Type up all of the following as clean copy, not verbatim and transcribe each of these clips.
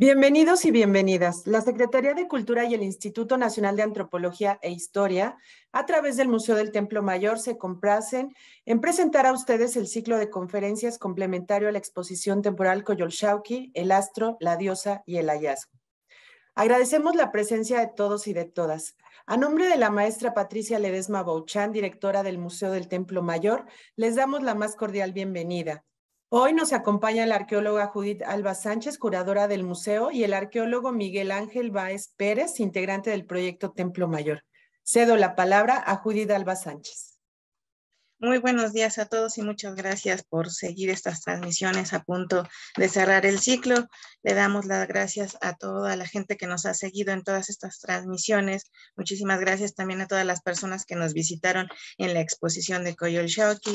Bienvenidos y bienvenidas. La Secretaría de Cultura y el Instituto Nacional de Antropología e Historia, a través del Museo del Templo Mayor, se complacen en presentar a ustedes el ciclo de conferencias complementario a la exposición temporal Coyolxauhqui, el astro, la diosa y el hallazgo. Agradecemos la presencia de todos y de todas. A nombre de la maestra Patricia Ledesma Bouchán, directora del Museo del Templo Mayor, les damos la más cordial bienvenida. Hoy nos acompaña la arqueóloga Judith Alba Sánchez, curadora del museo, y el arqueólogo Miguel Ángel Báez Pérez, integrante del proyecto Templo Mayor. Cedo la palabra a Judith Alba Sánchez. Muy buenos días a todos y muchas gracias por seguir estas transmisiones a punto de cerrar el ciclo. Le damos las gracias a toda la gente que nos ha seguido en todas estas transmisiones. Muchísimas gracias también a todas las personas que nos visitaron en la exposición de Coyolxauhqui.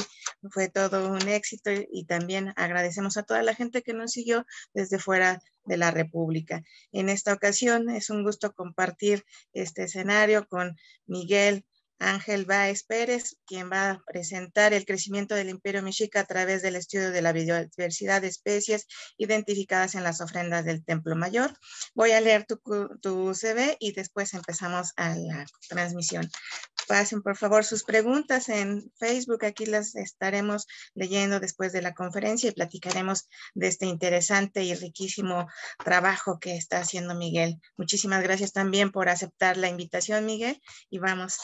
Fue todo un éxito y también agradecemos a toda la gente que nos siguió desde fuera de la República. En esta ocasión es un gusto compartir este escenario con Miguel Ángel Báez Pérez, quien va a presentar el crecimiento del Imperio Mexica a través del estudio de la biodiversidad de especies identificadas en las ofrendas del Templo Mayor. Voy a leer tu CV y después empezamos a la transmisión. Pasen por favor sus preguntas en Facebook, aquí las estaremos leyendo después de la conferencia y platicaremos de este interesante y riquísimo trabajo que está haciendo Miguel. Muchísimas gracias también por aceptar la invitación, Miguel, y vamos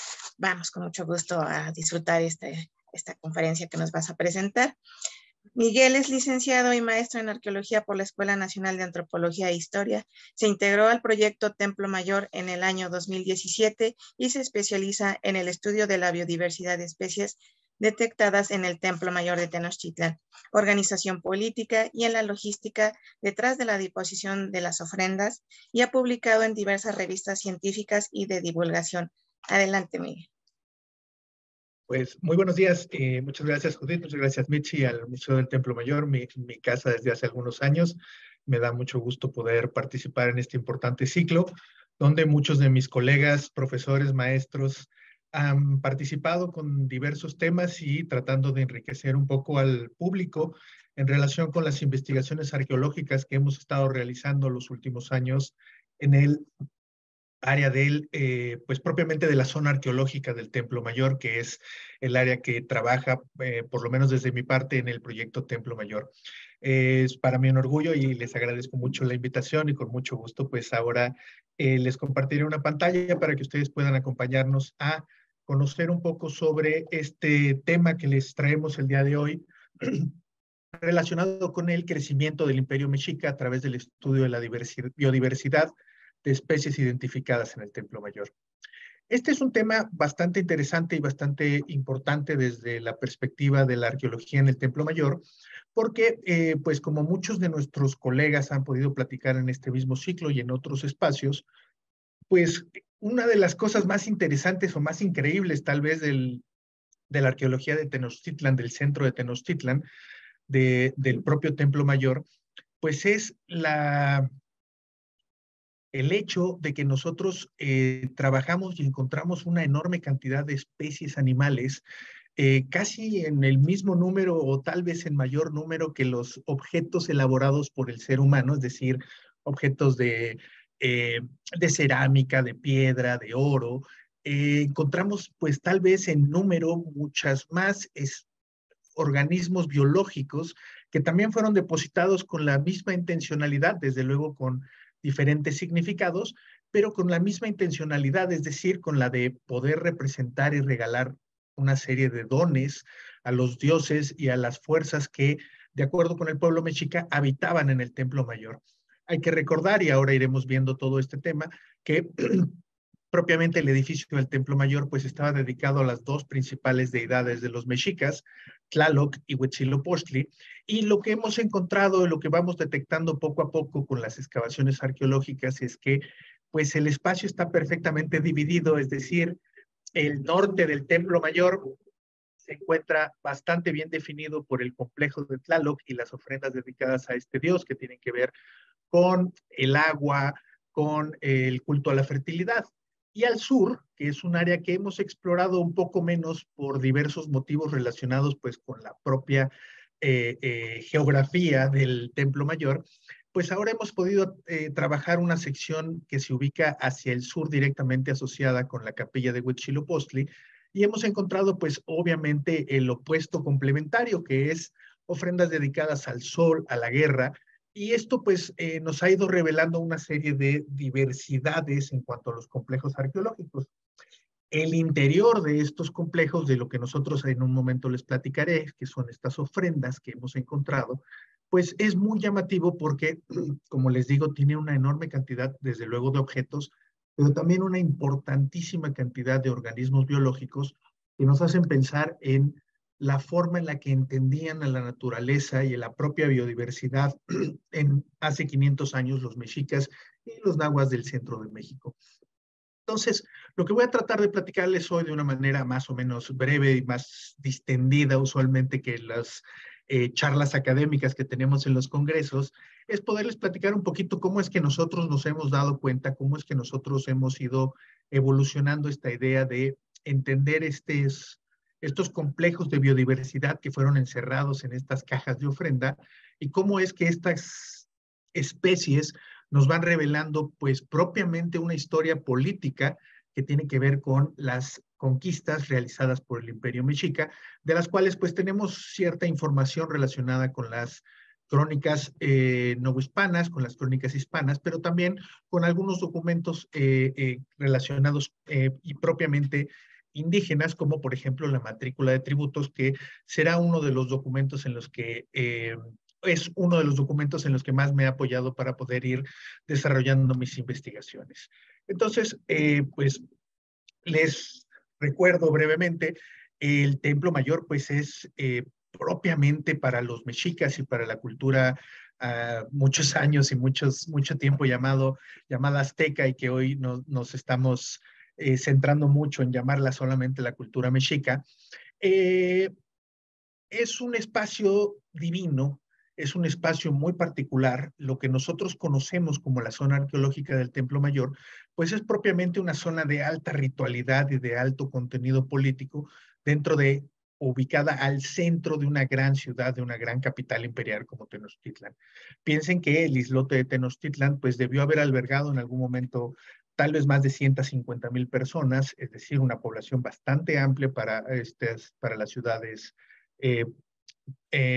con mucho gusto a disfrutar esta conferencia que nos vas a presentar. Miguel es licenciado y maestro en arqueología por la Escuela Nacional de Antropología e Historia. Se integró al proyecto Templo Mayor en el año 2017 y se especializa en el estudio de la biodiversidad de especies detectadas en el Templo Mayor de Tenochtitlan, organización política y en la logística detrás de la disposición de las ofrendas, y ha publicado en diversas revistas científicas y de divulgación. Adelante, Miguel. Pues muy buenos días, muchas gracias Judith, muchas gracias Michi, al Museo del Templo Mayor, mi casa desde hace algunos años. Me da mucho gusto poder participar en este importante ciclo, donde muchos de mis colegas, profesores, maestros, han participado con diversos temas y tratando de enriquecer un poco al público en relación con las investigaciones arqueológicas que hemos estado realizando los últimos años en el área del, pues propiamente de la zona arqueológica del Templo Mayor, que es el área que trabaja, por lo menos desde mi parte, en el proyecto Templo Mayor. Es para mí un orgullo y les agradezco mucho la invitación y con mucho gusto, pues ahora les compartiré una pantalla para que ustedes puedan acompañarnos a conocer un poco sobre este tema que les traemos el día de hoy, relacionado con el crecimiento del Imperio Mexica a través del estudio de la biodiversidad de especies identificadas en el Templo Mayor. Este es un tema bastante interesante y bastante importante desde la perspectiva de la arqueología en el Templo Mayor, porque, pues como muchos de nuestros colegas han podido platicar en este mismo ciclo y en otros espacios, pues una de las cosas más interesantes o más increíbles tal vez de la arqueología de Tenochtitlan, del centro de Tenochtitlan, del propio Templo Mayor, pues es el hecho de que nosotros trabajamos y encontramos una enorme cantidad de especies animales, casi en el mismo número o tal vez en mayor número que los objetos elaborados por el ser humano, es decir, objetos de cerámica, de piedra, de oro. Encontramos pues tal vez en número muchas más organismos biológicos que también fueron depositados con la misma intencionalidad, desde luego con diferentes significados, pero con la misma intencionalidad, es decir, con la de poder representar y regalar una serie de dones a los dioses y a las fuerzas que, de acuerdo con el pueblo mexica, habitaban en el Templo Mayor. Hay que recordar, y ahora iremos viendo todo este tema, que propiamente el edificio del Templo Mayor pues estaba dedicado a las dos principales deidades de los mexicas, Tlaloc y Huitzilopochtli, y lo que hemos encontrado, lo que vamos detectando poco a poco con las excavaciones arqueológicas es que pues el espacio está perfectamente dividido, es decir, el norte del Templo Mayor se encuentra bastante bien definido por el complejo de Tlaloc y las ofrendas dedicadas a este dios que tienen que ver con el agua, con el culto a la fertilidad. Y al sur, que es un área que hemos explorado un poco menos por diversos motivos relacionados pues con la propia geografía del Templo Mayor, pues ahora hemos podido trabajar una sección que se ubica hacia el sur directamente asociada con la capilla de Huitzilopochtli, y hemos encontrado pues obviamente el opuesto complementario, que es ofrendas dedicadas al sol, a la guerra, y esto pues nos ha ido revelando una serie de diversidades en cuanto a los complejos arqueológicos. El interior de estos complejos, de lo que nosotros en un momento les platicaré, que son estas ofrendas que hemos encontrado, pues es muy llamativo porque, como les digo, tiene una enorme cantidad, desde luego, de objetos, pero también una importantísima cantidad de organismos biológicos que nos hacen pensar en la forma en la que entendían a la naturaleza y a la propia biodiversidad en hace 500 años los mexicas y los nahuas del centro de México. Entonces, lo que voy a tratar de platicarles hoy de una manera más o menos breve y más distendida usualmente que las charlas académicas que tenemos en los congresos, es poderles platicar un poquito cómo es que nosotros nos hemos dado cuenta, cómo es que nosotros hemos ido evolucionando esta idea de entender estos complejos de biodiversidad que fueron encerrados en estas cajas de ofrenda, y cómo es que estas especies nos van revelando pues propiamente una historia política que tiene que ver con las conquistas realizadas por el Imperio Mexica, de las cuales pues tenemos cierta información relacionada con las crónicas novohispanas, con las crónicas hispanas, pero también con algunos documentos relacionados y propiamente indígenas, como por ejemplo la matrícula de tributos, que será uno de los documentos en los que es uno de los documentos en los que más me he apoyado para poder ir desarrollando mis investigaciones. Entonces, pues les recuerdo brevemente, el Templo Mayor pues es propiamente para los mexicas y para la cultura muchos años y mucho tiempo llamada azteca, y que hoy nos estamos centrando mucho en llamarla solamente la cultura mexica. Es un espacio divino, es un espacio muy particular. Lo que nosotros conocemos como la zona arqueológica del Templo Mayor, pues es propiamente una zona de alta ritualidad y de alto contenido político, ubicada al centro de una gran ciudad, de una gran capital imperial como Tenochtitlan. Piensen que el islote de Tenochtitlan pues debió haber albergado en algún momento tal vez más de 150,000 personas, es decir, una población bastante amplia para las ciudades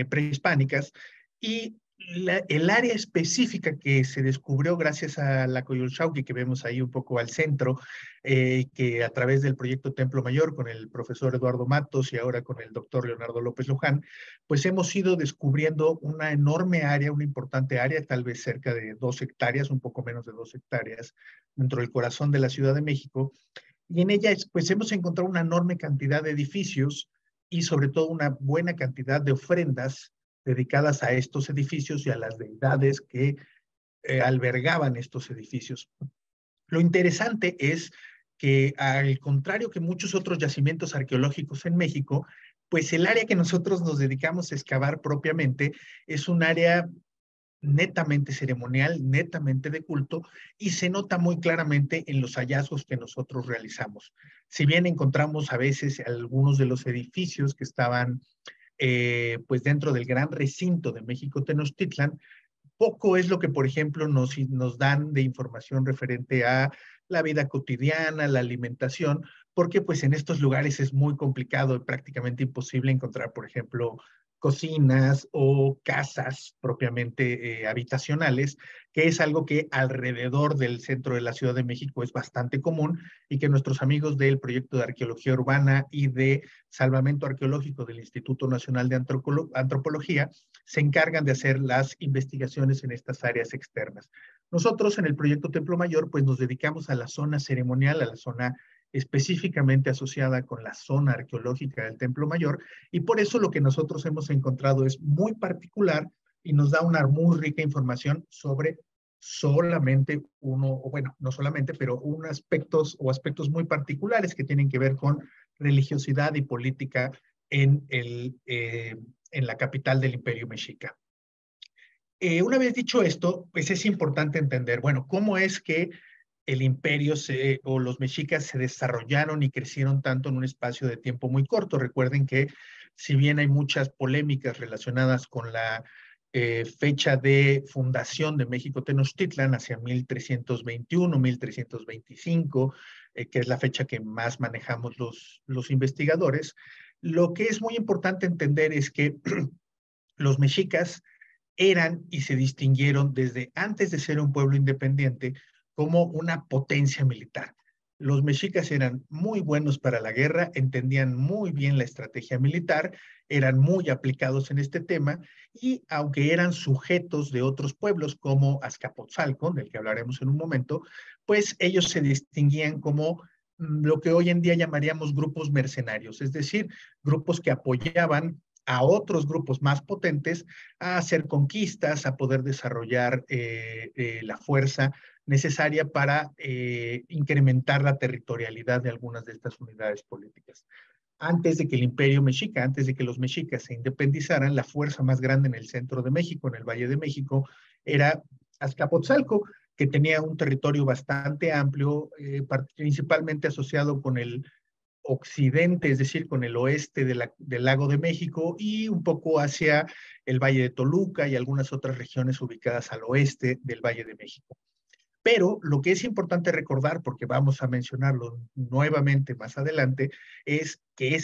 prehispánicas, y el área específica que se descubrió gracias a la Coyolxauhqui, que vemos ahí un poco al centro, que a través del proyecto Templo Mayor con el profesor Eduardo Matos y ahora con el doctor Leonardo López Luján, pues hemos ido descubriendo una enorme área, una importante área, tal vez cerca de 2 hectáreas, un poco menos de 2 hectáreas, dentro del corazón de la Ciudad de México, y en ella pues hemos encontrado una enorme cantidad de edificios y sobre todo una buena cantidad de ofrendas dedicadas a estos edificios y a las deidades que albergaban estos edificios. Lo interesante es que, al contrario que muchos otros yacimientos arqueológicos en México, pues el área que nosotros nos dedicamos a excavar propiamente es un área netamente ceremonial, netamente de culto, y se nota muy claramente en los hallazgos que nosotros realizamos. Si bien encontramos a veces algunos de los edificios que estaban pues dentro del gran recinto de México Tenochtitlan, poco es lo que, por ejemplo, nos dan de información referente a la vida cotidiana, la alimentación, porque pues en estos lugares es muy complicado y prácticamente imposible encontrar, por ejemplo, cocinas o casas propiamente habitacionales, que es algo que alrededor del centro de la Ciudad de México es bastante común, y que nuestros amigos del proyecto de arqueología urbana y de salvamento arqueológico del Instituto Nacional de Antropología se encargan de hacer las investigaciones en estas áreas externas. Nosotros en el proyecto Templo Mayor pues nos dedicamos a la zona ceremonial, a la zona específicamente asociada con la zona arqueológica del Templo Mayor, y por eso lo que nosotros hemos encontrado es muy particular y nos da una muy rica información sobre solamente no solamente, pero aspectos muy particulares que tienen que ver con religiosidad y política en la capital del Imperio Mexica. Una vez dicho esto, pues es importante entender, bueno, cómo es que el imperio o los mexicas se desarrollaron y crecieron tanto en un espacio de tiempo muy corto. Recuerden que si bien hay muchas polémicas relacionadas con la fecha de fundación de México Tenochtitlan hacia 1321, 1325, que es la fecha que más manejamos los investigadores. Lo que es muy importante entender es que los mexicas eran y se distinguieron desde antes de ser un pueblo independiente como una potencia militar. Los mexicas eran muy buenos para la guerra, entendían muy bien la estrategia militar, eran muy aplicados en este tema y aunque eran sujetos de otros pueblos como Azcapotzalco, del que hablaremos en un momento, pues ellos se distinguían como lo que hoy en día llamaríamos grupos mercenarios, es decir, grupos que apoyaban a otros grupos más potentes a hacer conquistas, a poder desarrollar la fuerza necesaria para incrementar la territorialidad de algunas de estas unidades políticas. Antes de que el imperio mexica, antes de que los mexicas se independizaran, la fuerza más grande en el centro de México, en el Valle de México, era Azcapotzalco, que tenía un territorio bastante amplio, principalmente asociado con el occidente, es decir, con el oeste del lago de México y un poco hacia el Valle de Toluca y algunas otras regiones ubicadas al oeste del Valle de México. Pero lo que es importante recordar, porque vamos a mencionarlo nuevamente más adelante, es que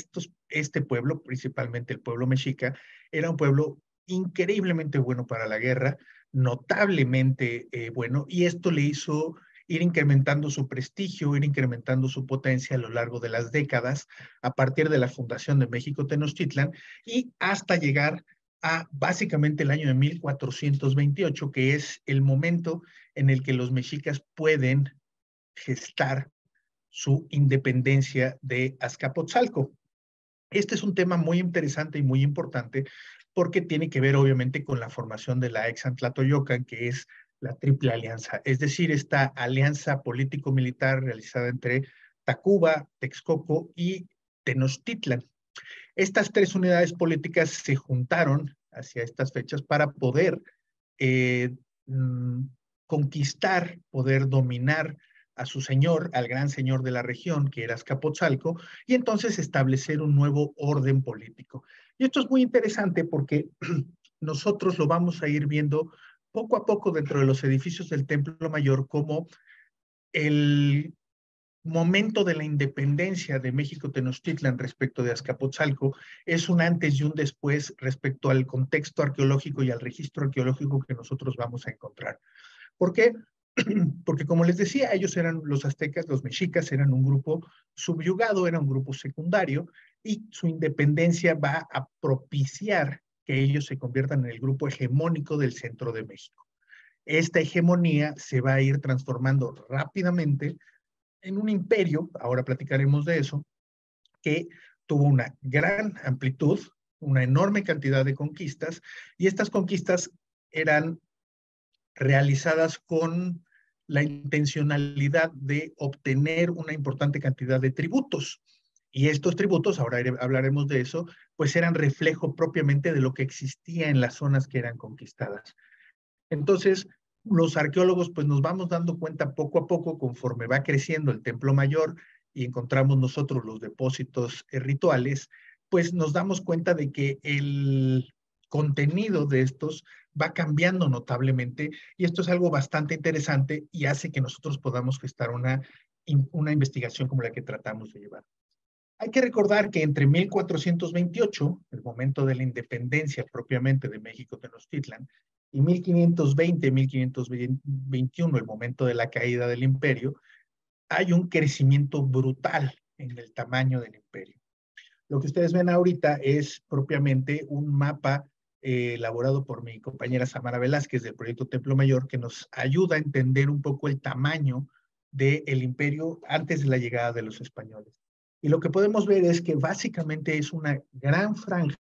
este pueblo, principalmente el pueblo mexica, era un pueblo increíblemente bueno para la guerra, notablemente bueno, y esto le hizo ir incrementando su prestigio, ir incrementando su potencia a lo largo de las décadas, a partir de la fundación de México Tenochtitlan y hasta llegar a básicamente el año de 1428, que es el momento en el que los mexicas pueden gestar su independencia de Azcapotzalco. Este es un tema muy interesante y muy importante porque tiene que ver obviamente con la formación de la Exantlatoyocan, que es la Triple Alianza, es decir, esta alianza político-militar realizada entre Tacuba, Texcoco y Tenochtitlan. Estas tres unidades políticas se juntaron hacia estas fechas para poder eh, conquistar, poder dominar a su señor, al gran señor de la región, que era Azcapotzalco, y entonces establecer un nuevo orden político. Y esto es muy interesante porque nosotros lo vamos a ir viendo poco a poco dentro de los edificios del Templo Mayor como el momento de la independencia de México Tenochtitlan respecto de Azcapotzalco es un antes y un después respecto al contexto arqueológico y al registro arqueológico que nosotros vamos a encontrar. ¿Por qué? Porque como les decía, ellos eran los aztecas, los mexicas eran un grupo subyugado, era un grupo secundario y su independencia va a propiciar que ellos se conviertan en el grupo hegemónico del centro de México. Esta hegemonía se va a ir transformando rápidamente en un imperio, ahora platicaremos de eso, que tuvo una gran amplitud, una enorme cantidad de conquistas, y estas conquistas eran realizadas con la intencionalidad de obtener una importante cantidad de tributos. Y estos tributos, ahora hablaremos de eso, pues eran reflejo propiamente de lo que existía en las zonas que eran conquistadas. Entonces, los arqueólogos pues nos vamos dando cuenta poco a poco conforme va creciendo el Templo Mayor y encontramos nosotros los depósitos rituales, pues nos damos cuenta de que el contenido de estos va cambiando notablemente y esto es algo bastante interesante y hace que nosotros podamos gestar una investigación como la que tratamos de llevar. Hay que recordar que entre 1428, el momento de la independencia propiamente de México Tenochtitlan, y 1520, 1521, el momento de la caída del imperio, hay un crecimiento brutal en el tamaño del imperio. Lo que ustedes ven ahorita es propiamente un mapa elaborado por mi compañera Samara Velázquez del proyecto Templo Mayor, que nos ayuda a entender un poco el tamaño del imperio antes de la llegada de los españoles. Y lo que podemos ver es que básicamente es una gran franja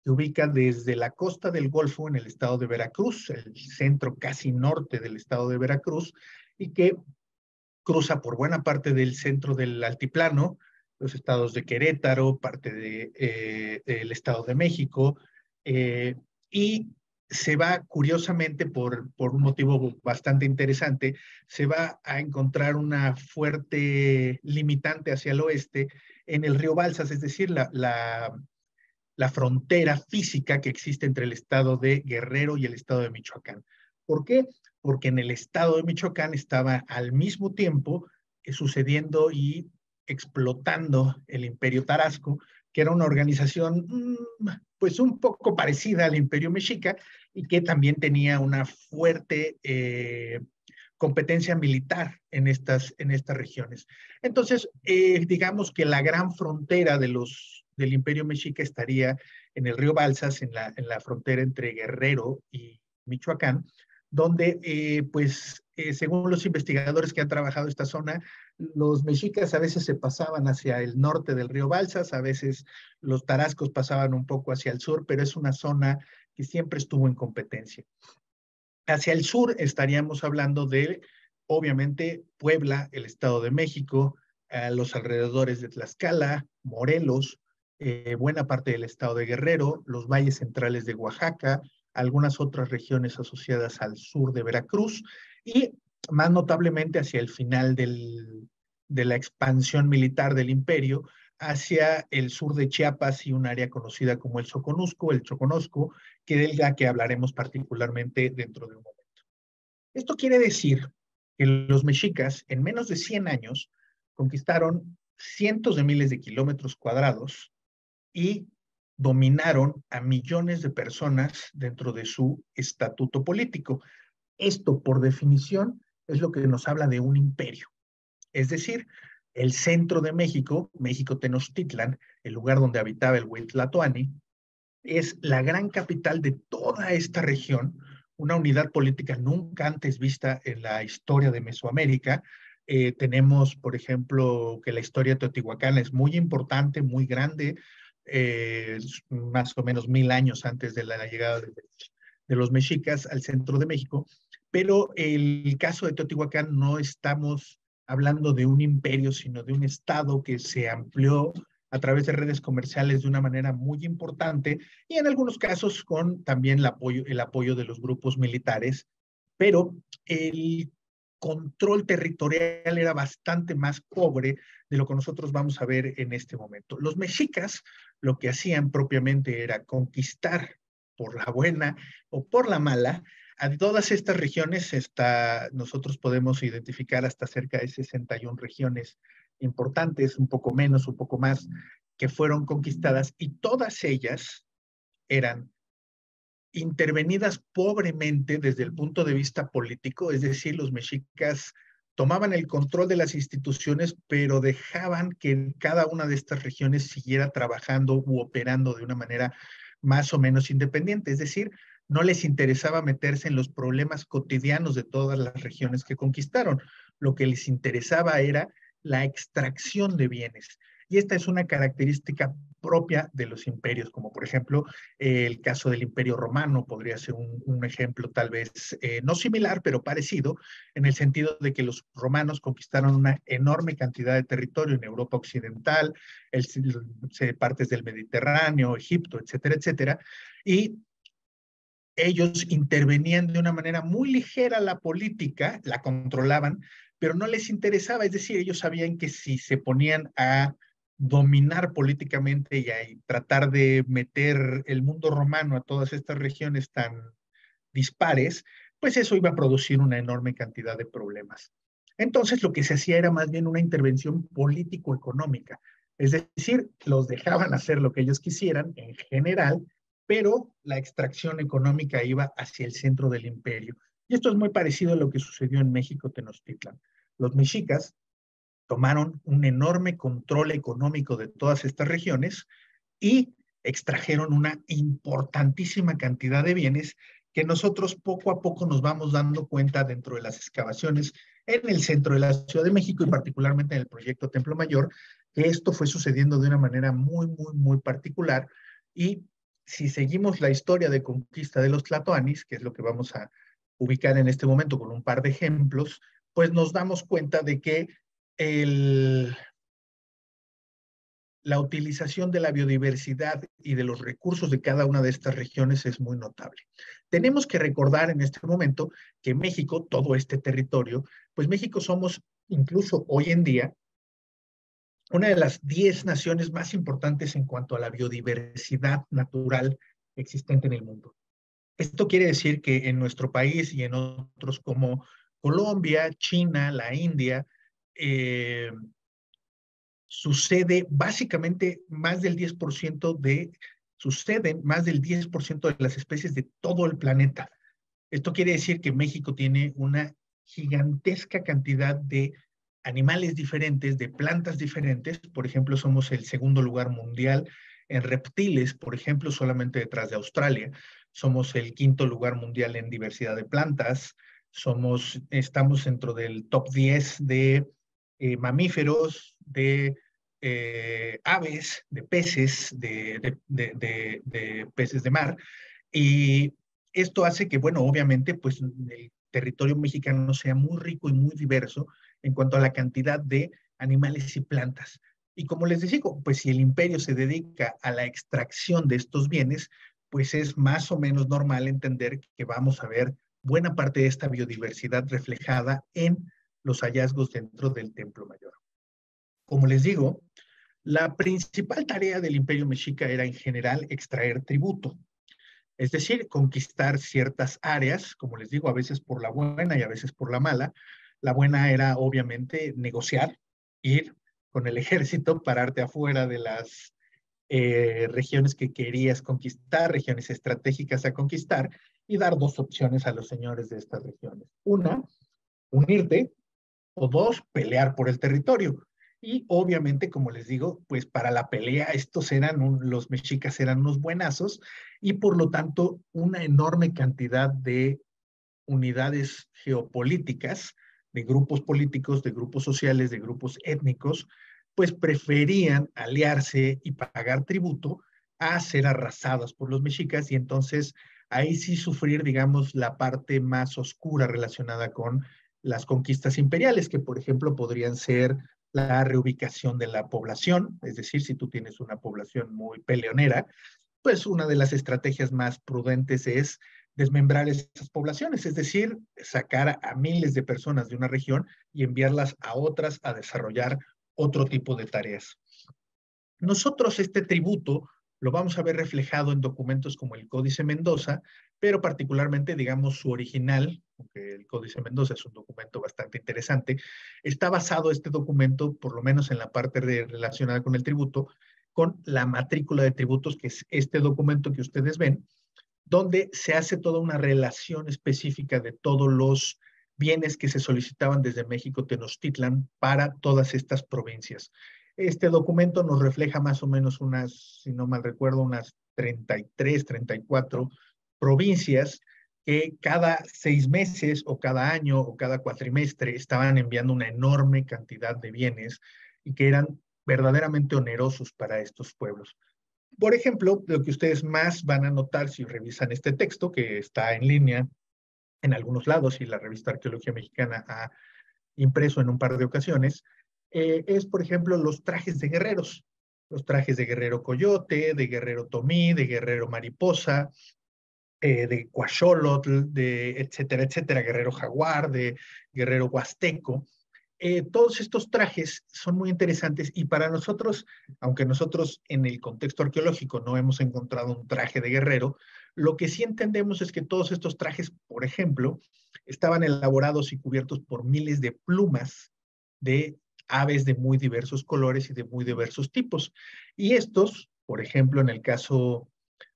que ubica desde la costa del Golfo en el estado de Veracruz, el centro casi norte del estado de Veracruz, y que cruza por buena parte del centro del altiplano, los estados de Querétaro, parte del estado de México, y se va, curiosamente, por un motivo bastante interesante, se va a encontrar una fuerte limitante hacia el oeste en el río Balsas, es decir, la frontera física que existe entre el estado de Guerrero y el estado de Michoacán. ¿Por qué? Porque en el estado de Michoacán estaba al mismo tiempo sucediendo y explotando el Imperio Tarasco, que era una organización pues un poco parecida al Imperio Mexica y que también tenía una fuerte competencia militar en estas regiones. Entonces, digamos que la gran frontera del Imperio Mexica estaría en el río Balsas, en la frontera entre Guerrero y Michoacán, donde, según los investigadores que han trabajado esta zona, los mexicas a veces se pasaban hacia el norte del río Balsas, a veces los tarascos pasaban un poco hacia el sur, pero es una zona que siempre estuvo en competencia. Hacia el sur estaríamos hablando de, obviamente, Puebla, el Estado de México, los alrededores de Tlaxcala, Morelos, buena parte del Estado de Guerrero, los valles centrales de Oaxaca, algunas otras regiones asociadas al sur de Veracruz y más notablemente hacia el final de la expansión militar del imperio, hacia el sur de Chiapas y un área conocida como el Choconosco, del que hablaremos particularmente dentro de un momento. Esto quiere decir que los mexicas en menos de 100 años conquistaron cientos de miles de kilómetros cuadrados y dominaron a millones de personas dentro de su estatuto político. Esto, por definición, es lo que nos habla de un imperio. Es decir, el centro de México, México Tenochtitlan, el lugar donde habitaba el Huitlatoani, es la gran capital de toda esta región, una unidad política nunca antes vista en la historia de Mesoamérica. Tenemos, por ejemplo, que la historia de Teotihuacán es muy importante, muy grande, más o menos 1000 años antes de la llegada de los mexicas al centro de México, pero el caso de Teotihuacán no estamos hablando de un imperio, sino de un estado que se amplió a través de redes comerciales de una manera muy importante y en algunos casos con también el apoyo de los grupos militares, pero el control territorial era bastante más pobre de lo que nosotros vamos a ver en este momento. Los mexicas lo que hacían propiamente era conquistar por la buena o por la mala a todas estas regiones. Nosotros podemos identificar hasta cerca de 61 regiones importantes, un poco menos, un poco más, que fueron conquistadas y todas ellas eran intervenidas pobremente desde el punto de vista político, es decir, los mexicas tomaban el control de las instituciones, pero dejaban que cada una de estas regiones siguiera trabajando u operando de una manera más o menos independiente, es decir, no les interesaba meterse en los problemas cotidianos de todas las regiones que conquistaron. Lo que les interesaba era la extracción de bienes. Y esta es una característica propia de los imperios, como por ejemplo el caso del Imperio Romano podría ser un ejemplo tal vez no similar, pero parecido, en el sentido de que los romanos conquistaron una enorme cantidad de territorio en Europa Occidental, partes del Mediterráneo, Egipto, etcétera, etcétera, y ellos intervenían de una manera muy ligera la política, la controlaban, pero no les interesaba, es decir, ellos sabían que si se ponían a dominar políticamente y a tratar de meter el mundo romano a todas estas regiones tan dispares, pues eso iba a producir una enorme cantidad de problemas. Entonces lo que se hacía era más bien una intervención político-económica, es decir, los dejaban hacer lo que ellos quisieran en general, pero la extracción económica iba hacia el centro del imperio. Y esto es muy parecido a lo que sucedió en México Tenochtitlan. Los mexicas tomaron un enorme control económico de todas estas regiones y extrajeron una importantísima cantidad de bienes que nosotros poco a poco nos vamos dando cuenta dentro de las excavaciones en el centro de la Ciudad de México y particularmente en el proyecto Templo Mayor, que esto fue sucediendo de una manera muy, muy, muy particular. Y si seguimos la historia de conquista de los tlatoanis, que es lo que vamos a ubicar en este momento con un par de ejemplos, pues nos damos cuenta de que la utilización de la biodiversidad y de los recursos de cada una de estas regiones es muy notable. Tenemos que recordar en este momento que México, todo este territorio, pues México somos, incluso hoy en día, una de las 10 naciones más importantes en cuanto a la biodiversidad natural existente en el mundo. Esto quiere decir que en nuestro país y en otros como Colombia, China, la India, sucede básicamente más del 10% suceden más del 10% de las especies de todo el planeta. Esto quiere decir que México tiene una gigantesca cantidad de animales diferentes, de plantas diferentes. Por ejemplo, somos el segundo lugar mundial en reptiles, por ejemplo, solamente detrás de Australia. Somos el quinto lugar mundial en diversidad de plantas. Estamos dentro del top 10 de mamíferos, de aves, de peces, de peces de mar. Y esto hace que, bueno, obviamente, pues el territorio mexicano sea muy rico y muy diverso en cuanto a la cantidad de animales y plantas. Y como les digo, pues si el imperio se dedica a la extracción de estos bienes, pues es más o menos normal entender que vamos a ver buena parte de esta biodiversidad reflejada en los hallazgos dentro del Templo Mayor. Como les digo, la principal tarea del imperio mexica era en general extraer tributo, es decir, conquistar ciertas áreas, como les digo, a veces por la buena y a veces por la mala. La buena era obviamente negociar, ir con el ejército, pararte afuera de las regiones que querías conquistar, regiones estratégicas a conquistar, y dar dos opciones a los señores de estas regiones. Una, unirte, o dos, pelear por el territorio. Y obviamente, como les digo, pues para la pelea los mexicas eran unos buenazos y por lo tanto una enorme cantidad de unidades geopolíticas, de grupos políticos, de grupos sociales, de grupos étnicos, pues preferían aliarse y pagar tributo a ser arrasadas por los mexicas y entonces ahí sí sufrir, digamos, la parte más oscura relacionada con las conquistas imperiales, que por ejemplo podrían ser la reubicación de la población, es decir, si tú tienes una población muy peleonera, pues una de las estrategias más prudentes es desmembrar esas poblaciones, es decir, sacar a miles de personas de una región y enviarlas a otras a desarrollar otro tipo de tareas. Nosotros este tributo lo vamos a ver reflejado en documentos como el Códice Mendoza, pero particularmente, digamos, su original, aunque el Códice Mendoza es un documento bastante interesante, está basado este documento, por lo menos en la parte relacionada con el tributo, con la matrícula de tributos, que es este documento que ustedes ven, donde se hace toda una relación específica de todos los bienes que se solicitaban desde México Tenochtitlan para todas estas provincias. Este documento nos refleja más o menos si no mal recuerdo, unas 33, 34 provincias que cada 6 meses o cada año o cada cuatrimestre estaban enviando una enorme cantidad de bienes y que eran verdaderamente onerosos para estos pueblos. Por ejemplo, lo que ustedes más van a notar si revisan este texto, que está en línea en algunos lados y la revista Arqueología Mexicana ha impreso en un par de ocasiones, es, por ejemplo, los trajes de guerreros. Los trajes de guerrero coyote, de guerrero tomí, de guerrero mariposa, de cuaxolotl, de etcétera, etcétera, guerrero jaguar, de guerrero huasteco. Todos estos trajes son muy interesantes y para nosotros, aunque nosotros en el contexto arqueológico no hemos encontrado un traje de guerrero, lo que sí entendemos es que todos estos trajes, por ejemplo, estaban elaborados y cubiertos por miles de plumas de aves de muy diversos colores y de muy diversos tipos. Y estos, por ejemplo, en el caso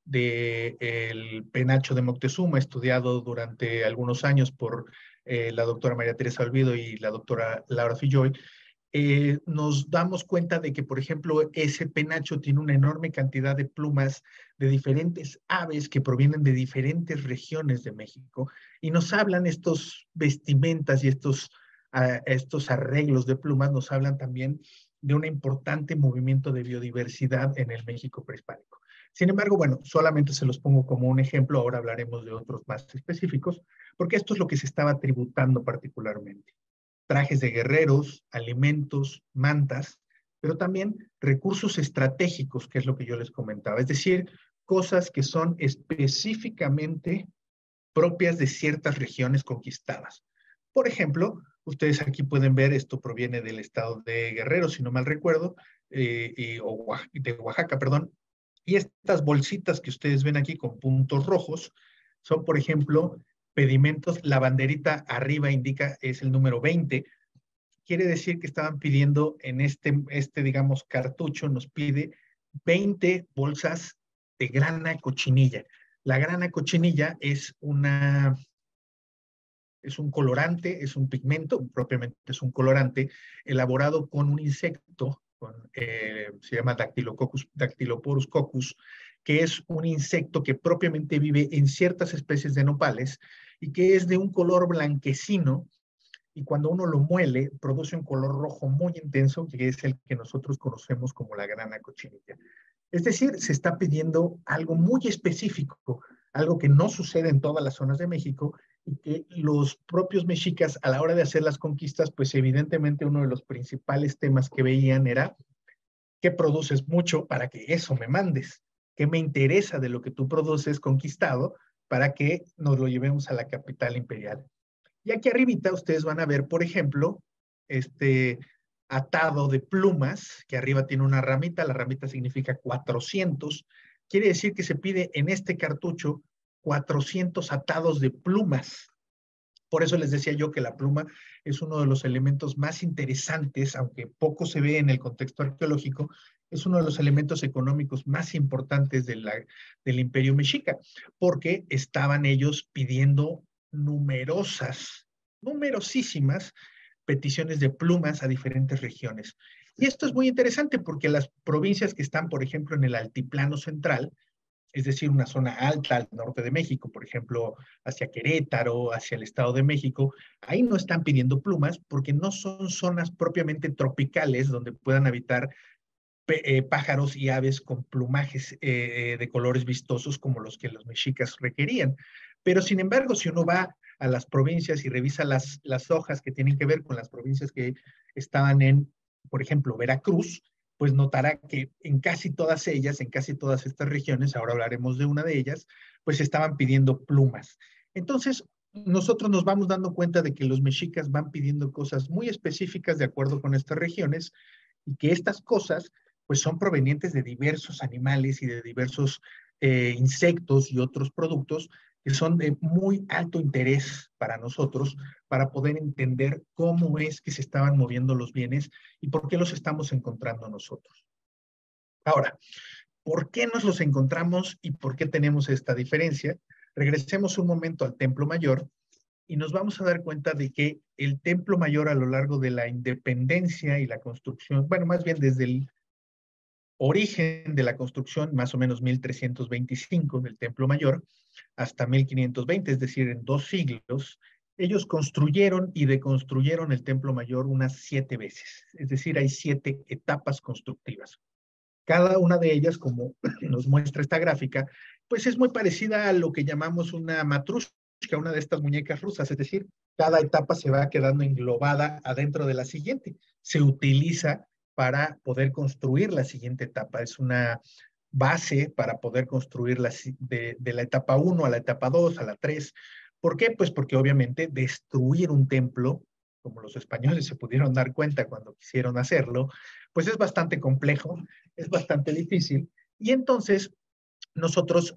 del penacho de Moctezuma, estudiado durante algunos años por la doctora María Teresa Olvido y la doctora Laura Filloy, nos damos cuenta de que, por ejemplo, ese penacho tiene una enorme cantidad de plumas de diferentes aves que provienen de diferentes regiones de México y nos hablan estos vestimentas y estos arreglos de plumas, nos hablan también de un importante movimiento de biodiversidad en el México prehispánico. Sin embargo, bueno, solamente se los pongo como un ejemplo, ahora hablaremos de otros más específicos, porque esto es lo que se estaba tributando particularmente. Trajes de guerreros, alimentos, mantas, pero también recursos estratégicos, que es lo que yo les comentaba, es decir, cosas que son específicamente propias de ciertas regiones conquistadas. Por ejemplo, Ustedes aquí pueden ver, esto proviene del estado de Guerrero, si no mal recuerdo, o de Oaxaca, perdón. Y estas bolsitas que ustedes ven aquí con puntos rojos son, por ejemplo, pedimentos. La banderita arriba indica es el número 20. Quiere decir que estaban pidiendo en digamos, cartucho, nos pide 20 bolsas de grana cochinilla. La grana cochinilla es un colorante, es un pigmento, propiamente es un colorante, elaborado con un insecto, se llama Dactyloporus coccus, que es un insecto que propiamente vive en ciertas especies de nopales y que es de un color blanquecino, y cuando uno lo muele, produce un color rojo muy intenso, que es el que nosotros conocemos como la grana cochinilla. Es decir, se está pidiendo algo muy específico, algo que no sucede en todas las zonas de México, y que los propios mexicas, a la hora de hacer las conquistas, pues evidentemente uno de los principales temas que veían era: ¿qué produces mucho para que eso me mandes? ¿Qué me interesa de lo que tú produces conquistado para que nos lo llevemos a la capital imperial? Y aquí arribita ustedes van a ver, por ejemplo, este atado de plumas, que arriba tiene una ramita, la ramita significa 400, quiere decir que se pide en este cartucho 400 atados de plumas. Por eso les decía yo que la pluma es uno de los elementos más interesantes, aunque poco se ve en el contexto arqueológico, es uno de los elementos económicos más importantes del Imperio Mexica, porque estaban ellos pidiendo numerosísimas peticiones de plumas a diferentes regiones. Y esto es muy interesante porque las provincias que están, por ejemplo, en el altiplano central, es decir, una zona alta al norte de México, por ejemplo, hacia Querétaro, hacia el Estado de México, ahí no están pidiendo plumas porque no son zonas propiamente tropicales donde puedan habitar pájaros y aves con plumajes de colores vistosos como los que los mexicas requerían. Pero sin embargo, si uno va a las provincias y revisa las hojas que tienen que ver con las provincias que estaban en, por ejemplo, Veracruz, pues notará que en casi todas ellas, en casi todas estas regiones, ahora hablaremos de una de ellas, pues estaban pidiendo plumas. Entonces, nosotros nos vamos dando cuenta de que los mexicas van pidiendo cosas muy específicas de acuerdo con estas regiones, y que estas cosas pues son provenientes de diversos animales y de diversos insectos y otros productos que son de muy alto interés para nosotros, para poder entender cómo es que se estaban moviendo los bienes y por qué los estamos encontrando nosotros. Ahora, ¿por qué nos los encontramos y por qué tenemos esta diferencia? Regresemos un momento al Templo Mayor y nos vamos a dar cuenta de que el Templo Mayor, a lo largo de la independencia y la construcción, bueno, más bien desde el origen de la construcción, más o menos 1325 del Templo Mayor, hasta 1520, es decir, en 2 siglos, ellos construyeron y deconstruyeron el Templo Mayor unas 7 veces. Es decir, hay 7 etapas constructivas. Cada una de ellas, como nos muestra esta gráfica, pues es muy parecida a lo que llamamos una matrushka, una de estas muñecas rusas, es decir, cada etapa se va quedando englobada adentro de la siguiente. Se utiliza para poder construir la siguiente etapa. Es una base para poder construir de la etapa 1 a la etapa 2, a la 3. ¿Por qué? Pues porque obviamente destruir un templo, como los españoles se pudieron dar cuenta cuando quisieron hacerlo, pues es bastante complejo, es bastante difícil. Y entonces nosotros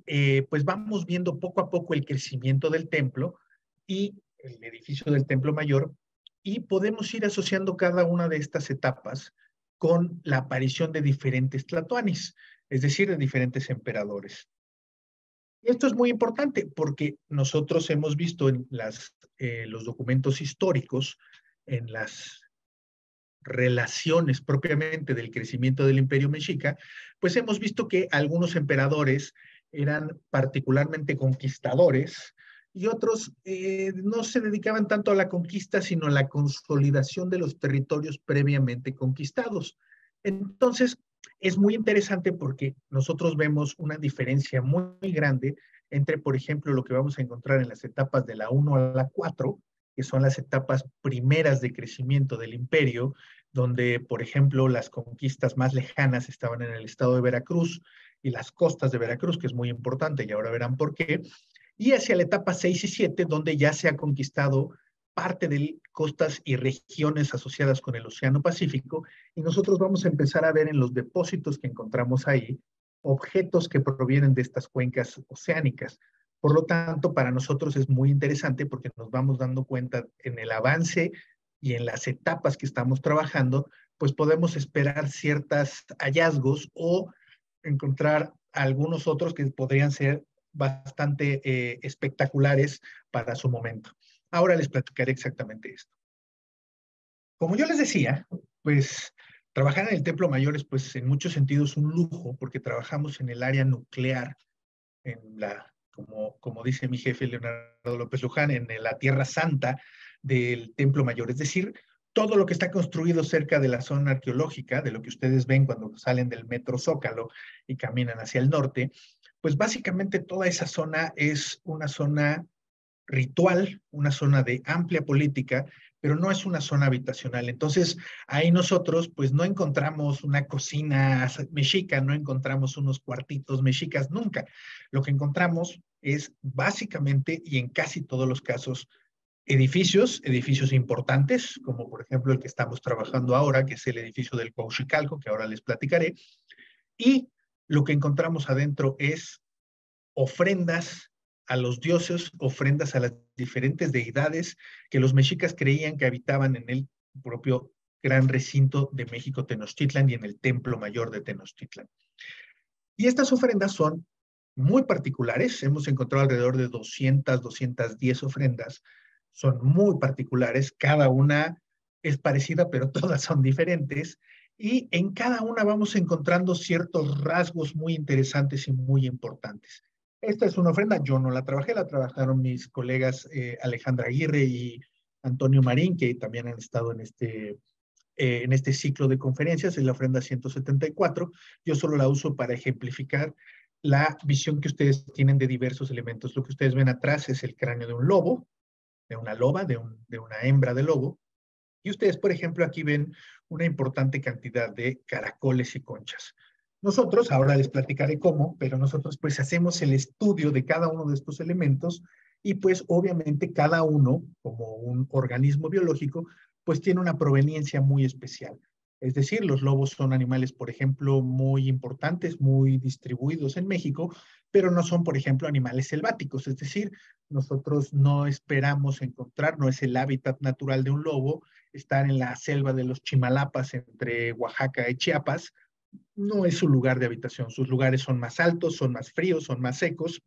pues vamos viendo poco a poco el crecimiento del templo y el edificio del Templo Mayor, y podemos ir asociando cada una de estas etapas con la aparición de diferentes tlatoanis, es decir, de diferentes emperadores. Y esto es muy importante porque nosotros hemos visto en los documentos históricos, en las relaciones propiamente del crecimiento del Imperio Mexica, pues hemos visto que algunos emperadores eran particularmente conquistadores y otros no se dedicaban tanto a la conquista, sino a la consolidación de los territorios previamente conquistados. Entonces, es muy interesante porque nosotros vemos una diferencia muy grande entre, por ejemplo, lo que vamos a encontrar en las etapas de la 1 a la 4, que son las etapas primeras de crecimiento del imperio, donde, por ejemplo, las conquistas más lejanas estaban en el estado de Veracruz y las costas de Veracruz, que es muy importante, y ahora verán por qué, y hacia la etapa 6 y 7, donde ya se ha conquistado parte de costas y regiones asociadas con el Océano Pacífico, y nosotros vamos a empezar a ver en los depósitos que encontramos ahí objetos que provienen de estas cuencas oceánicas. Por lo tanto, para nosotros es muy interesante porque nos vamos dando cuenta en el avance y en las etapas que estamos trabajando, pues podemos esperar ciertos hallazgos o encontrar algunos otros que podrían ser bastante espectaculares para su momento. Ahora les platicaré exactamente esto. Como yo les decía, pues trabajar en el Templo Mayor es pues en muchos sentidos un lujo porque trabajamos en el área nuclear, en la, como dice mi jefe Leonardo López Luján, en la Tierra Santa del Templo Mayor. Es decir, todo lo que está construido cerca de la zona arqueológica, de lo que ustedes ven cuando salen del Metro Zócalo y caminan hacia el norte, pues básicamente toda esa zona es una zona ritual, una zona de amplia política, pero no es una zona habitacional. Entonces, ahí nosotros pues no encontramos una cocina mexica, no encontramos unos cuartitos mexicas, nunca. Lo que encontramos es básicamente y en casi todos los casos edificios importantes, como por ejemplo el que estamos trabajando ahora, que es el edificio del Cuauhxicalco, que ahora les platicaré, y lo que encontramos adentro es ofrendas a los dioses, ofrendas a las diferentes deidades que los mexicas creían que habitaban en el propio gran recinto de México Tenochtitlan y en el Templo Mayor de Tenochtitlan. Y estas ofrendas son muy particulares, hemos encontrado alrededor de 210 ofrendas, son muy particulares, cada una es parecida, pero todas son diferentes, y en cada una vamos encontrando ciertos rasgos muy interesantes y muy importantes. Esta es una ofrenda, yo no la trabajé, la trabajaron mis colegas Alejandra Aguirre y Antonio Marín, que también han estado en este ciclo de conferencias, es la ofrenda 174. Yo solo la uso para ejemplificar la visión que ustedes tienen de diversos elementos. Lo que ustedes ven atrás es el cráneo de un lobo, de una loba, de una hembra de lobo. Y ustedes, por ejemplo, aquí ven una importante cantidad de caracoles y conchas. Nosotros, ahora les platicaré cómo, pero nosotros pues hacemos el estudio de cada uno de estos elementos y pues obviamente cada uno, como un organismo biológico, pues tiene una proveniencia muy especial. Es decir, los lobos son animales, por ejemplo, muy importantes, muy distribuidos en México, pero no son, por ejemplo, animales selváticos. Es decir, nosotros no esperamos encontrar, no es el hábitat natural de un lobo, estar en la selva de los Chimalapas entre Oaxaca y Chiapas, no es su lugar de habitación. Sus lugares son más altos, son más fríos, son más secos,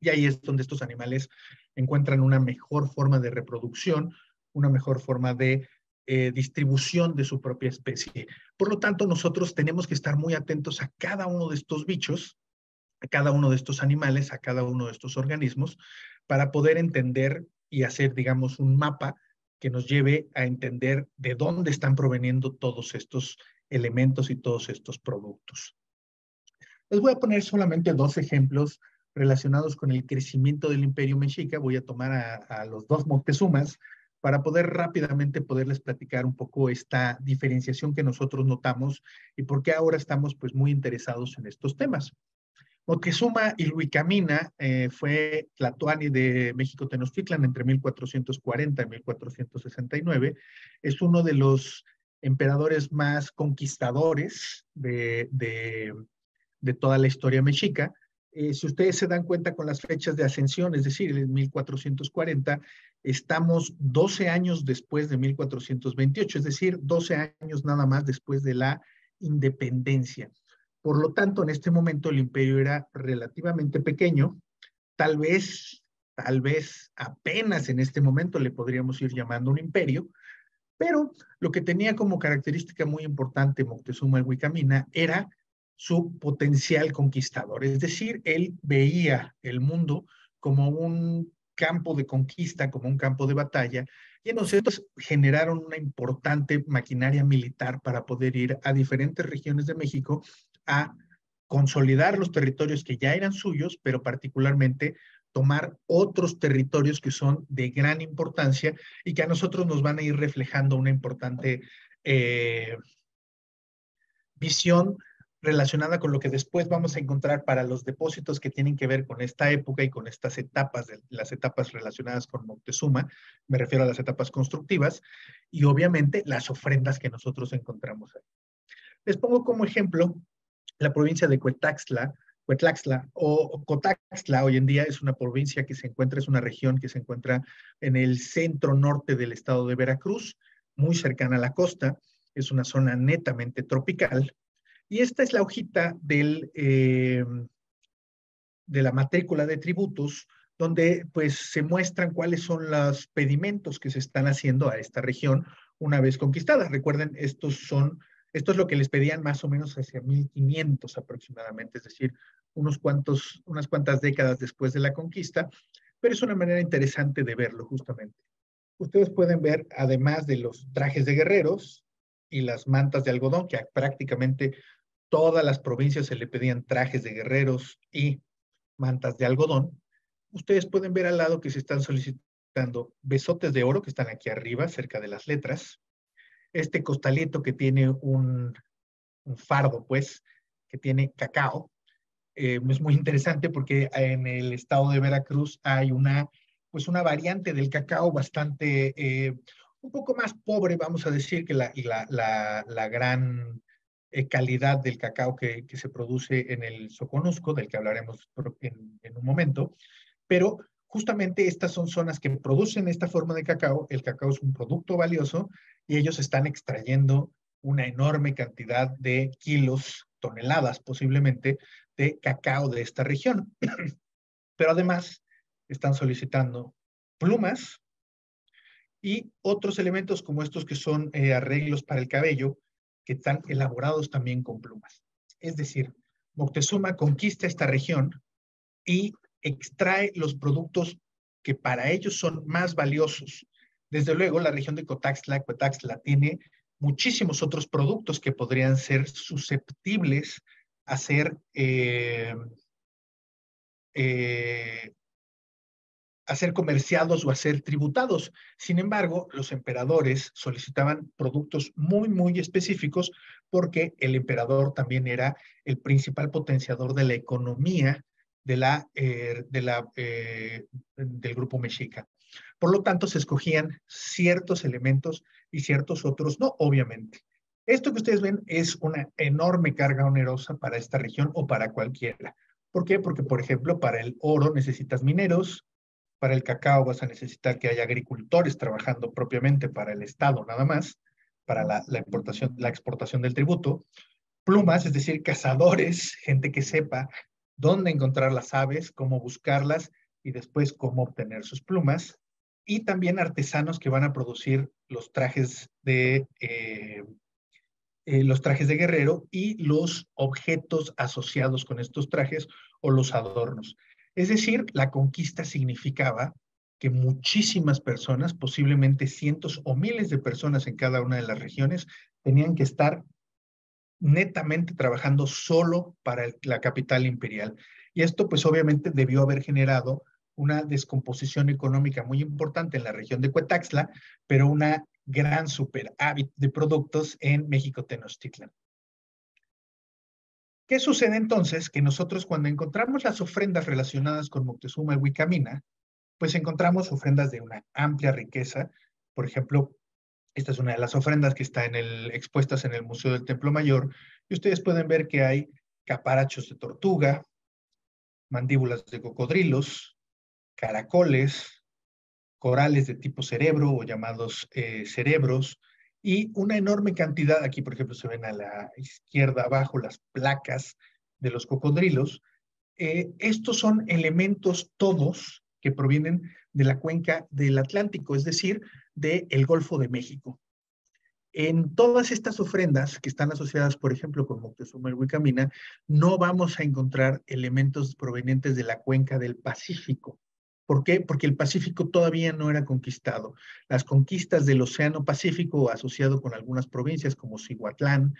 y ahí es donde estos animales encuentran una mejor forma de reproducción, una mejor forma de distribución de su propia especie. Por lo tanto, nosotros tenemos que estar muy atentos a cada uno de estos bichos, a cada uno de estos animales, a cada uno de estos organismos, para poder entender y hacer, digamos, un mapa que nos lleve a entender de dónde están proveniendo todos estos elementos y todos estos productos. Les voy a poner solamente dos ejemplos relacionados con el crecimiento del Imperio Mexica. Voy a tomar a los dos Moctezumas para poder rápidamente poderles platicar un poco esta diferenciación que nosotros notamos y por qué ahora estamos pues muy interesados en estos temas. Moctezuma Ilhuicamina fue tlatoani de México Tenochtitlan entre 1440 y 1469. Es uno de los emperadores más conquistadores de toda la historia mexica. Si ustedes se dan cuenta con las fechas de ascensión, es decir, en 1440, estamos 12 años después de 1428, es decir, 12 años nada más después de la independencia. Por lo tanto, en este momento el imperio era relativamente pequeño, tal vez apenas en este momento le podríamos ir llamando un imperio, pero lo que tenía como característica muy importante Moctezuma Ilhuicamina era su potencial conquistador, es decir, él veía el mundo como un campo de conquista, como un campo de batalla, y entonces generaron una importante maquinaria militar para poder ir a diferentes regiones de México a consolidar los territorios que ya eran suyos, pero particularmente tomar otros territorios que son de gran importancia y que a nosotros nos van a ir reflejando una importante visión relacionada con lo que después vamos a encontrar para los depósitos que tienen que ver con esta época y con estas etapas, las etapas relacionadas con Moctezuma, me refiero a las etapas constructivas, y obviamente las ofrendas que nosotros encontramos ahí. Les pongo como ejemplo la provincia de Cuetlaxtla o Cotaxtla. Hoy en día es una provincia que se encuentra, es una región que se encuentra en el centro norte del estado de Veracruz, muy cercana a la costa. Es una zona netamente tropical. Y esta es la hojita de la matrícula de tributos, donde pues se muestran cuáles son los pedimentos que se están haciendo a esta región una vez conquistada. Recuerden, esto es lo que les pedían más o menos hacia 1500 aproximadamente, es decir, unas cuantas décadas después de la conquista, pero es una manera interesante de verlo justamente. Ustedes pueden ver, además de los trajes de guerreros y las mantas de algodón, que prácticamente todas las provincias se le pedían trajes de guerreros y mantas de algodón, ustedes pueden ver al lado que se están solicitando besotes de oro, que están aquí arriba, cerca de las letras, este costalito que tiene un fardo, pues, que tiene cacao. Es muy interesante porque en el estado de Veracruz hay pues una variante del cacao bastante, un poco más pobre, vamos a decir, que la gran calidad del cacao que se produce en el Soconusco, del que hablaremos en un momento, pero justamente estas son zonas que producen esta forma de cacao. El cacao es un producto valioso y ellos están extrayendo una enorme cantidad de kilos, toneladas posiblemente, de cacao de esta región. Pero además están solicitando plumas y otros elementos como estos que son arreglos para el cabello, que están elaborados también con plumas. Es decir, Moctezuma conquista esta región y extrae los productos que para ellos son más valiosos. Desde luego, la región de Cuetlaxtla tiene muchísimos otros productos que podrían ser susceptibles a ser comerciados o a ser tributados. Sin embargo, los emperadores solicitaban productos muy, muy específicos porque el emperador también era el principal potenciador de la economía del grupo mexica. Por lo tanto, se escogían ciertos elementos y ciertos otros no, obviamente. Esto que ustedes ven es una enorme carga onerosa para esta región o para cualquiera. ¿Por qué? Porque, por ejemplo, para el oro necesitas mineros, para el cacao vas a necesitar que haya agricultores trabajando propiamente para el Estado nada más, para la exportación del tributo. Plumas, es decir, cazadores, gente que sepa dónde encontrar las aves, cómo buscarlas y después cómo obtener sus plumas. Y también artesanos que van a producir los trajes de guerrero y los objetos asociados con estos trajes o los adornos. Es decir, la conquista significaba que muchísimas personas, posiblemente cientos o miles de personas en cada una de las regiones, tenían que estar netamente trabajando solo para la capital imperial. Y esto pues obviamente debió haber generado una descomposición económica muy importante en la región de Cuetlaxtla, pero una gran superávit de productos en México Tenochtitlan. ¿Qué sucede entonces? Que nosotros cuando encontramos las ofrendas relacionadas con Moctezuma y Huicamina, pues encontramos ofrendas de una amplia riqueza. Por ejemplo, esta es una de las ofrendas que está expuestas en el Museo del Templo Mayor, y ustedes pueden ver que hay caparachos de tortuga, mandíbulas de cocodrilos, caracoles, corales de tipo cerebro o llamados cerebros, y una enorme cantidad, aquí por ejemplo se ven a la izquierda abajo las placas de los cocodrilos. Estos son elementos todos que provienen de la cuenca del Atlántico, es decir, del Golfo de México. En todas estas ofrendas que están asociadas, por ejemplo, con Moctezuma y Huicamina, no vamos a encontrar elementos provenientes de la cuenca del Pacífico. ¿Por qué? Porque el Pacífico todavía no era conquistado. Las conquistas del Océano Pacífico, asociado con algunas provincias como Cihuatlán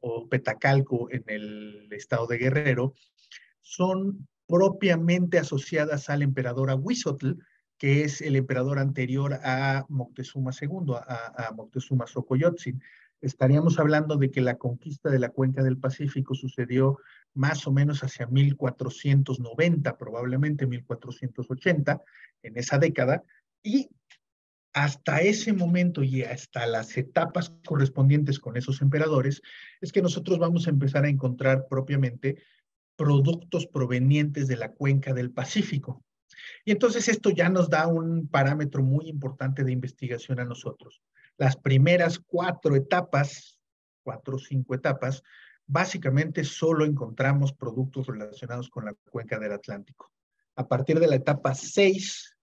o Petacalco en el estado de Guerrero, son propiamente asociadas al emperador Ahuizotl, que es el emperador anterior a Moctezuma II, a Moctezuma Xocoyotzin. estaríamos hablando de que la conquista de la cuenca del Pacífico sucedió más o menos hacia 1490, probablemente 1480, en esa década, y hasta ese momento y hasta las etapas correspondientes con esos emperadores, es que nosotros vamos a empezar a encontrar propiamente productos provenientes de la cuenca del Pacífico. Y entonces esto ya nos da un parámetro muy importante de investigación a nosotros. Las primeras 4 o 5 etapas, básicamente solo encontramos productos relacionados con la cuenca del Atlántico. A partir de la etapa 6,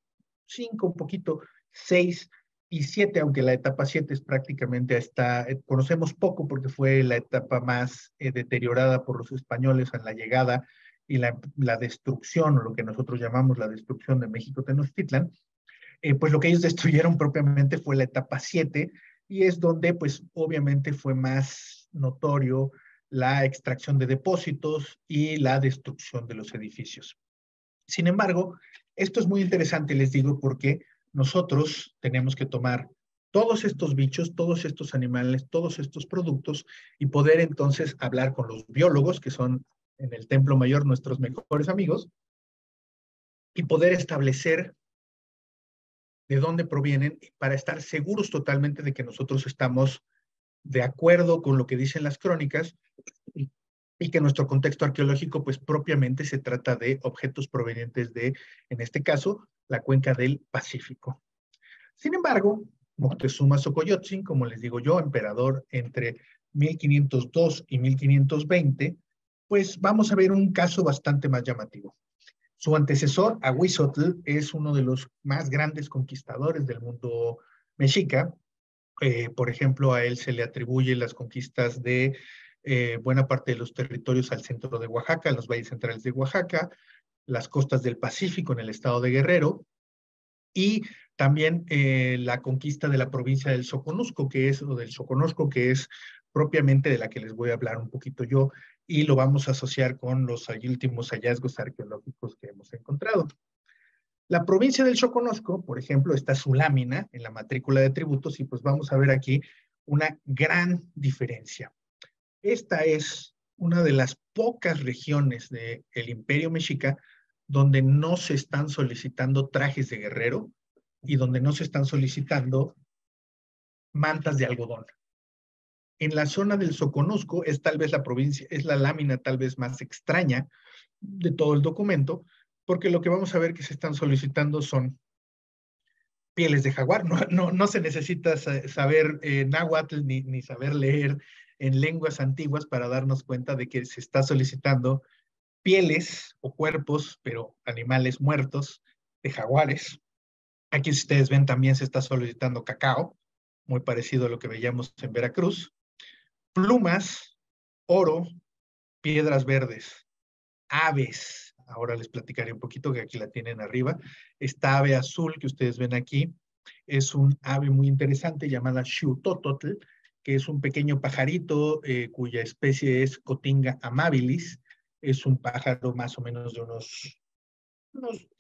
5 un poquito, 6 y 7, aunque la etapa 7 es prácticamente conocemos poco porque fue la etapa más deteriorada por los españoles en la llegada y la destrucción, o lo que nosotros llamamos la destrucción de México Tenochtitlan, pues lo que ellos destruyeron propiamente fue la etapa 7, y es donde pues obviamente fue más notorio la extracción de depósitos y la destrucción de los edificios. Sin embargo, esto es muy interesante, les digo, porque nosotros tenemos que tomar todos estos bichos, todos estos animales, todos estos productos y poder entonces hablar con los biólogos, que son en el Templo Mayor nuestros mejores amigos, y poder establecer de dónde provienen para estar seguros totalmente de que nosotros estamos de acuerdo con lo que dicen las crónicas y que nuestro contexto arqueológico pues propiamente se trata de objetos provenientes de, en este caso, la cuenca del Pacífico. Sin embargo, Moctezuma Xocoyotzin, como les digo yo, emperador entre 1502 y 1520, pues vamos a ver un caso bastante más llamativo. Su antecesor, Ahuizotl, es uno de los más grandes conquistadores del mundo mexica. Por ejemplo, a él se le atribuye las conquistas de buena parte de los territorios al centro de Oaxaca, los valles centrales de Oaxaca, las costas del Pacífico en el estado de Guerrero, y también la conquista de la provincia del Soconusco, o del Soconusco, que es propiamente de la que les voy a hablar un poquito yo, y lo vamos a asociar con los últimos hallazgos arqueológicos que hemos encontrado. La provincia del Soconusco, por ejemplo, está su lámina en la matrícula de tributos, y pues vamos a ver aquí una gran diferencia. Esta es una de las pocas regiones del Imperio Mexica donde no se están solicitando trajes de guerrero y donde no se están solicitando mantas de algodón. En la zona del Soconusco es tal vez la provincia, es la lámina tal vez más extraña de todo el documento, porque lo que vamos a ver que se están solicitando son pieles de jaguar. No se necesita saber náhuatl ni saber leer en lenguas antiguas para darnos cuenta de que se está solicitando pieles o cuerpos, pero animales muertos, de jaguares. Aquí, si ustedes ven, también se está solicitando cacao, muy parecido a lo que veíamos en Veracruz. Plumas, oro, piedras verdes, aves. Ahora les platicaré un poquito, que aquí la tienen arriba. Esta ave azul que ustedes ven aquí es un ave muy interesante llamada Xiuhtototl, que es un pequeño pajarito cuya especie es Cotinga amabilis. Es un pájaro más o menos de unos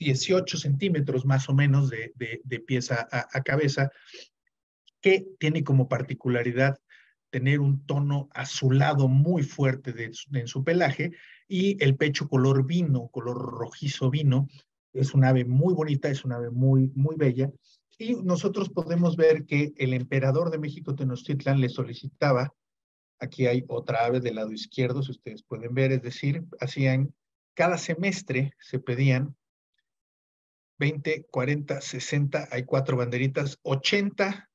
18 centímetros más o menos de pies a cabeza, que tiene como particularidad tener un tono azulado muy fuerte en su pelaje, y el pecho color vino, color rojizo vino. Es un ave muy bonita, es un ave muy, muy bella, y nosotros podemos ver que el emperador de México Tenochtitlan le solicitaba, aquí hay otra ave del lado izquierdo, si ustedes pueden ver, es decir, cada semestre se pedían 20, 40, 60, hay 4 banderitas, 80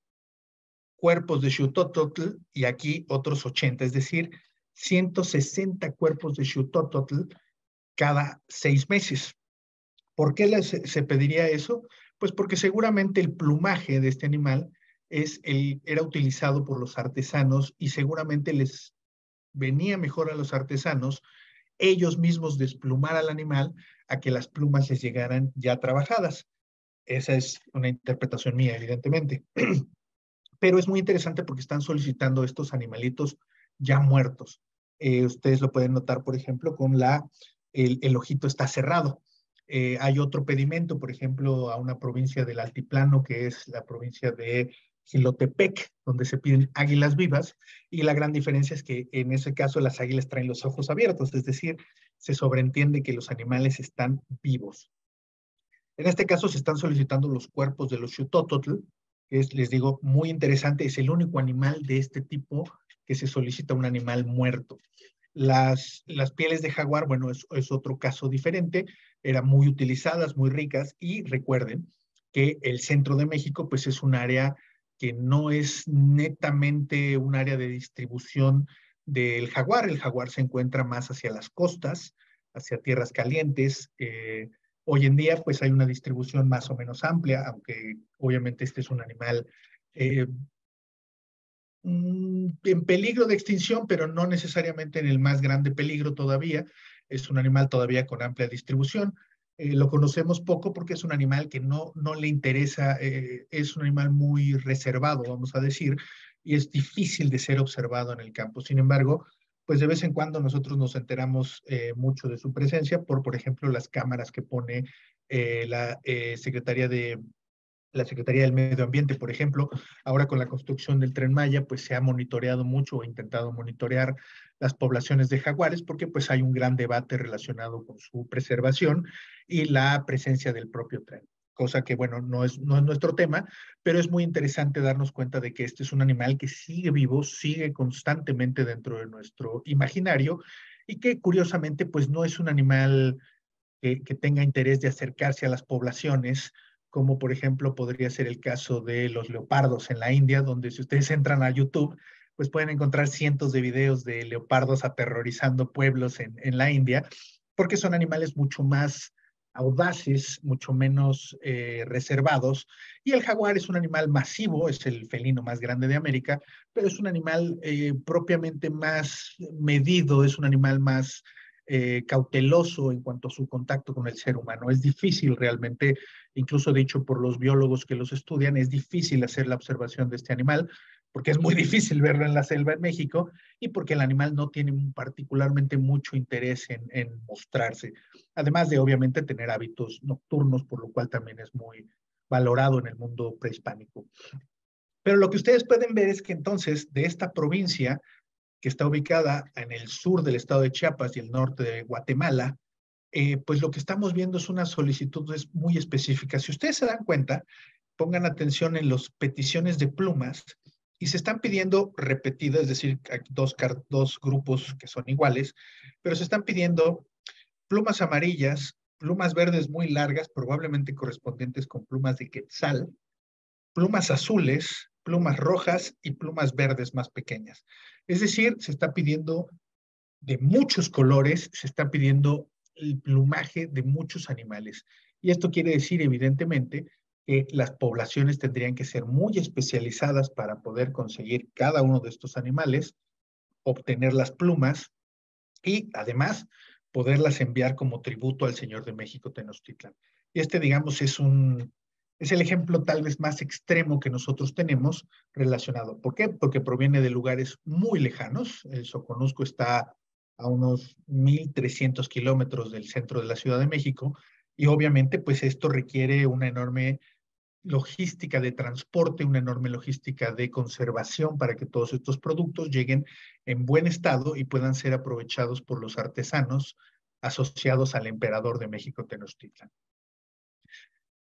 cuerpos de Xiuhtototl, y aquí otros 80, es decir, 160 cuerpos de Xiuhtototl cada 6 meses. ¿Por qué se pediría eso? Pues porque seguramente el plumaje de este animal era utilizado por los artesanos, y seguramente les venía mejor a los artesanos ellos mismos desplumar al animal a que las plumas les llegaran ya trabajadas. Esa es una interpretación mía, evidentemente. Pero es muy interesante porque están solicitando estos animalitos ya muertos. Ustedes lo pueden notar, por ejemplo, con el ojito está cerrado. Hay otro pedimento, por ejemplo, a una provincia del altiplano, que es la provincia de Jilotepec, donde se piden águilas vivas, y la gran diferencia es que en ese caso las águilas traen los ojos abiertos, es decir, se sobreentiende que los animales están vivos. En este caso se están solicitando los cuerpos de los Xutótotl, que es, les digo, muy interesante, es el único animal de este tipo que se solicita un animal muerto. Las pieles de jaguar, bueno, es otro caso diferente, eran muy utilizadas, muy ricas, y recuerden que el centro de México, pues es un área que no es netamente un área de distribución del jaguar. El jaguar se encuentra más hacia las costas, hacia tierras calientes. Hoy en día, pues hay una distribución más o menos amplia, aunque obviamente este es un animal en peligro de extinción, pero no necesariamente en el más grande peligro todavía. Es un animal todavía con amplia distribución. Lo conocemos poco porque es un animal que no le interesa, es un animal muy reservado, vamos a decir, y es difícil de ser observado en el campo. Sin embargo, pues de vez en cuando nosotros nos enteramos mucho de su presencia por ejemplo, las cámaras que pone la Secretaría del Medio Ambiente, por ejemplo. Ahora con la construcción del Tren Maya, pues se ha monitoreado mucho o intentado monitorear las poblaciones de jaguares porque pues hay un gran debate relacionado con su preservación y la presencia del propio tren. Cosa que, bueno, no es nuestro tema, pero es muy interesante darnos cuenta de que este es un animal que sigue vivo, sigue constantemente dentro de nuestro imaginario y que curiosamente pues no es un animal que tenga interés de acercarse a las poblaciones, como por ejemplo podría ser el caso de los leopardos en la India, donde si ustedes entran a YouTube, pues pueden encontrar cientos de videos de leopardos aterrorizando pueblos en la India, porque son animales mucho más audaces, mucho menos reservados, y el jaguar es un animal masivo, es el felino más grande de América, pero es un animal propiamente más medido, es un animal más cauteloso en cuanto a su contacto con el ser humano. Es difícil realmente, incluso dicho por los biólogos que los estudian, es difícil hacer la observación de este animal, porque es muy difícil verlo en la selva en México y porque el animal no tiene particularmente mucho interés en mostrarse. Además de, obviamente, tener hábitos nocturnos, por lo cual también es muy valorado en el mundo prehispánico. Pero lo que ustedes pueden ver es que entonces de esta provincia que está ubicada en el sur del estado de Chiapas y el norte de Guatemala, pues lo que estamos viendo es unas solicitudes muy específicas. Si ustedes se dan cuenta, pongan atención en las peticiones de plumas y se están pidiendo repetidas, es decir, hay dos grupos que son iguales, pero se están pidiendo plumas amarillas, plumas verdes muy largas, probablemente correspondientes con plumas de quetzal, plumas azules, plumas rojas y plumas verdes más pequeñas. Es decir, se está pidiendo de muchos colores, se está pidiendo el plumaje de muchos animales. Y esto quiere decir, evidentemente, que las poblaciones tendrían que ser muy especializadas para poder conseguir cada uno de estos animales, obtener las plumas y además poderlas enviar como tributo al Señor de México Tenochtitlan. Y este, digamos, es el ejemplo tal vez más extremo que nosotros tenemos relacionado. ¿Por qué? Porque proviene de lugares muy lejanos. El Soconusco está a unos 1,300 kilómetros del centro de la Ciudad de México y obviamente pues esto requiere una enorme logística de transporte, una enorme logística de conservación para que todos estos productos lleguen en buen estado y puedan ser aprovechados por los artesanos asociados al emperador de México Tenochtitlan.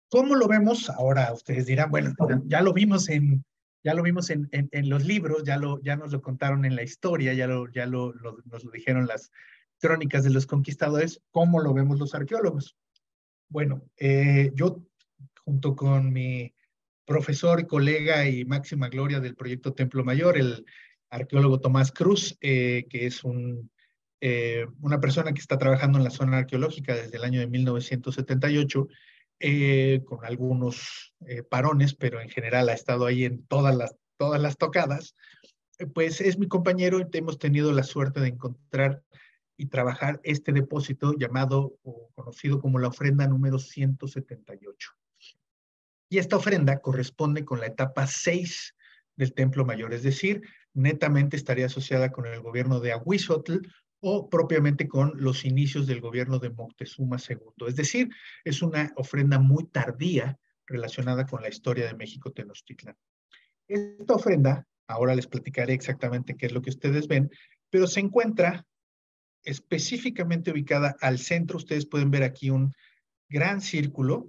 ¿Cómo lo vemos? Ahora ustedes dirán, bueno, ya lo vimos en los libros, ya nos lo contaron en la historia, nos lo dijeron las crónicas de los conquistadores. ¿Cómo lo vemos los arqueólogos? Bueno, yo junto con mi profesor y colega y máxima gloria del proyecto Templo Mayor, el arqueólogo Tomás Cruz, que es una persona que está trabajando en la zona arqueológica desde el año de 1978, con algunos parones, pero en general ha estado ahí en todas las tocadas. Pues es mi compañero y hemos tenido la suerte de encontrar y trabajar este depósito llamado o conocido como la ofrenda número 178. Y esta ofrenda corresponde con la etapa 6 del Templo Mayor, es decir, netamente estaría asociada con el gobierno de Ahuizotl o propiamente con los inicios del gobierno de Moctezuma II. Es decir, es una ofrenda muy tardía relacionada con la historia de México Tenochtitlan. Esta ofrenda, ahora les platicaré exactamente qué es lo que ustedes ven, pero se encuentra específicamente ubicada al centro. Ustedes pueden ver aquí un gran círculo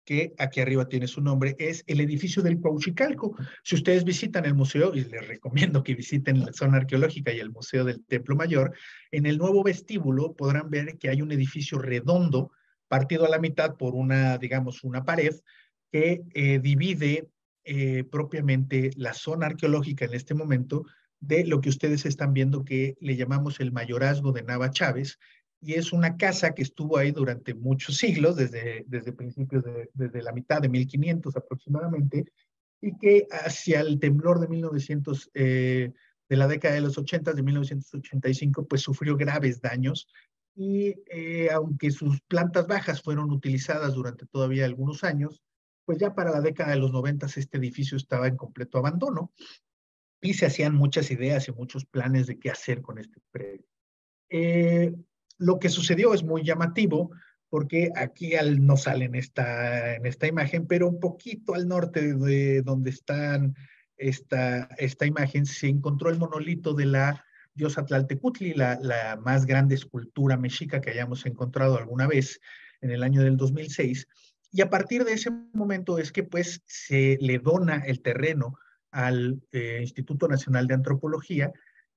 que aquí arriba tiene su nombre, es el edificio del Cuauhxicalco. Si ustedes visitan el museo, y les recomiendo que visiten la zona arqueológica y el Museo del Templo Mayor, en el nuevo vestíbulo podrán ver que hay un edificio redondo, partido a la mitad por una, digamos, una pared, que divide propiamente la zona arqueológica en este momento de lo que ustedes están viendo que le llamamos el mayorazgo de Nava Chávez, y es una casa que estuvo ahí durante muchos siglos, desde principios desde la mitad de 1500 aproximadamente, y que hacia el temblor de 1900, de la década de los 80, de 1985, pues sufrió graves daños, y aunque sus plantas bajas fueron utilizadas durante todavía algunos años, pues ya para la década de los 90 este edificio estaba en completo abandono, y se hacían muchas ideas y muchos planes de qué hacer con este predio. Eh, lo que sucedió es muy llamativo porque aquí no sale en esta imagen, pero un poquito al norte de donde están esta imagen se encontró el monolito de la diosa Tlaltecutli, la más grande escultura mexica que hayamos encontrado alguna vez en el año del 2006. Y a partir de ese momento es que pues se le dona el terreno al Instituto Nacional de Antropología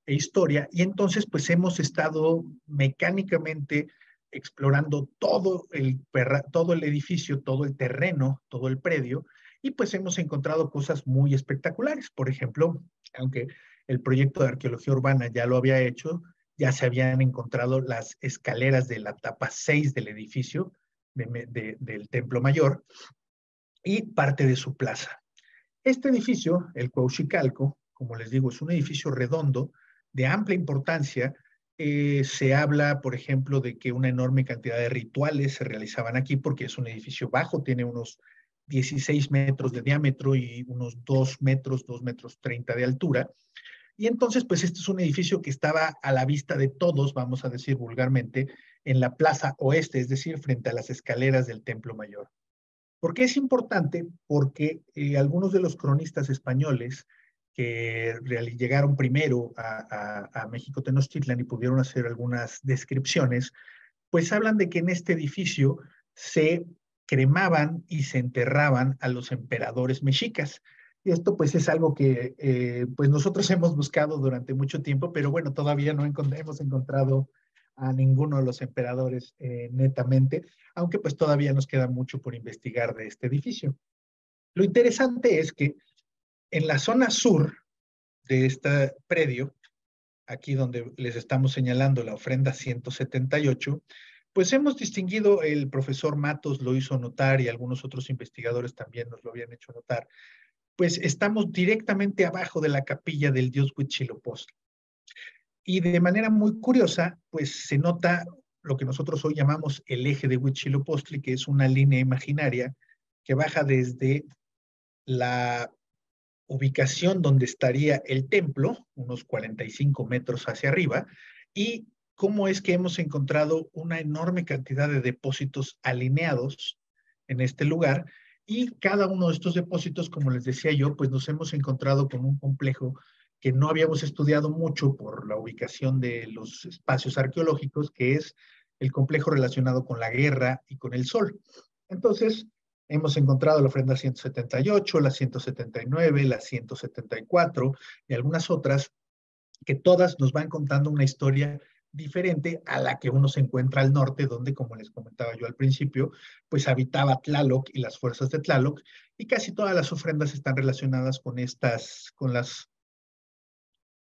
e Historia, y entonces pues hemos estado mecánicamente explorando todo el edificio, todo el terreno, todo el predio, y pues hemos encontrado cosas muy espectaculares. Por ejemplo, aunque el proyecto de arqueología urbana ya lo había hecho, ya se habían encontrado las escaleras de la tapa 6 del edificio del Templo Mayor y parte de su plaza. Este edificio, el Cuauhxicalco, como les digo, es un edificio redondo de amplia importancia. Se habla, por ejemplo, de que una enorme cantidad de rituales se realizaban aquí porque es un edificio bajo, tiene unos 16 metros de diámetro y unos 2 metros, 2 metros 30 de altura. Y entonces, pues este es un edificio que estaba a la vista de todos, vamos a decir vulgarmente, en la plaza oeste, es decir, frente a las escaleras del Templo Mayor. ¿Por qué es importante? Porque algunos de los cronistas españoles que llegaron primero a México Tenochtitlan y pudieron hacer algunas descripciones, pues hablan de que en este edificio se cremaban y se enterraban a los emperadores mexicas. Y esto pues es algo que pues nosotros hemos buscado durante mucho tiempo, pero bueno, todavía no hemos encontrado a ninguno de los emperadores netamente, aunque pues todavía nos queda mucho por investigar de este edificio. Lo interesante es que en la zona sur de este predio, aquí donde les estamos señalando la ofrenda 178, pues hemos distinguido, el profesor Matos lo hizo notar y algunos otros investigadores también nos lo habían hecho notar, pues estamos directamente abajo de la capilla del dios Huitzilopochtli. Y de manera muy curiosa, pues se nota lo que nosotros hoy llamamos el eje de Huitzilopochtli, que es una línea imaginaria que baja desde la ubicación donde estaría el templo, unos 45 metros hacia arriba, y cómo es que hemos encontrado una enorme cantidad de depósitos alineados en este lugar, y cada uno de estos depósitos, como les decía yo, pues nos hemos encontrado con un complejo que no habíamos estudiado mucho por la ubicación de los espacios arqueológicos, que es el complejo relacionado con la guerra y con el sol. Entonces, hemos encontrado la ofrenda 178, la 179, la 174 y algunas otras que todas nos van contando una historia diferente a la que uno se encuentra al norte, donde, como les comentaba yo al principio, pues habitaba Tlaloc y las fuerzas de Tlaloc, y casi todas las ofrendas están relacionadas con las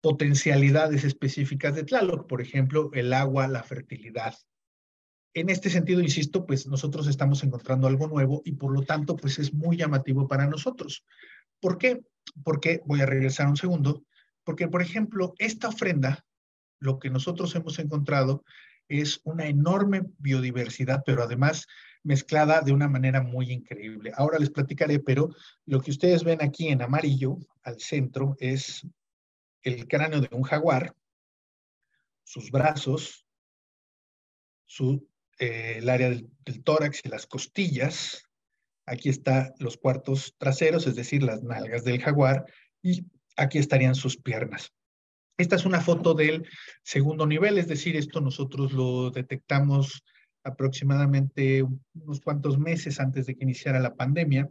potencialidades específicas de Tlaloc, por ejemplo, el agua, la fertilidad. En este sentido, insisto, pues nosotros estamos encontrando algo nuevo y por lo tanto, pues es muy llamativo para nosotros. ¿Por qué? Porque, voy a regresar un segundo, porque, por ejemplo, esta ofrenda, lo que nosotros hemos encontrado es una enorme biodiversidad, pero además mezclada de una manera muy increíble. Ahora les platicaré, pero lo que ustedes ven aquí en amarillo, al centro, es el cráneo de un jaguar, sus brazos, el área del tórax y las costillas. Aquí están los cuartos traseros, es decir, las nalgas del jaguar, y aquí estarían sus piernas. Esta es una foto del segundo nivel, es decir, esto nosotros lo detectamos aproximadamente unos cuantos meses antes de que iniciara la pandemia.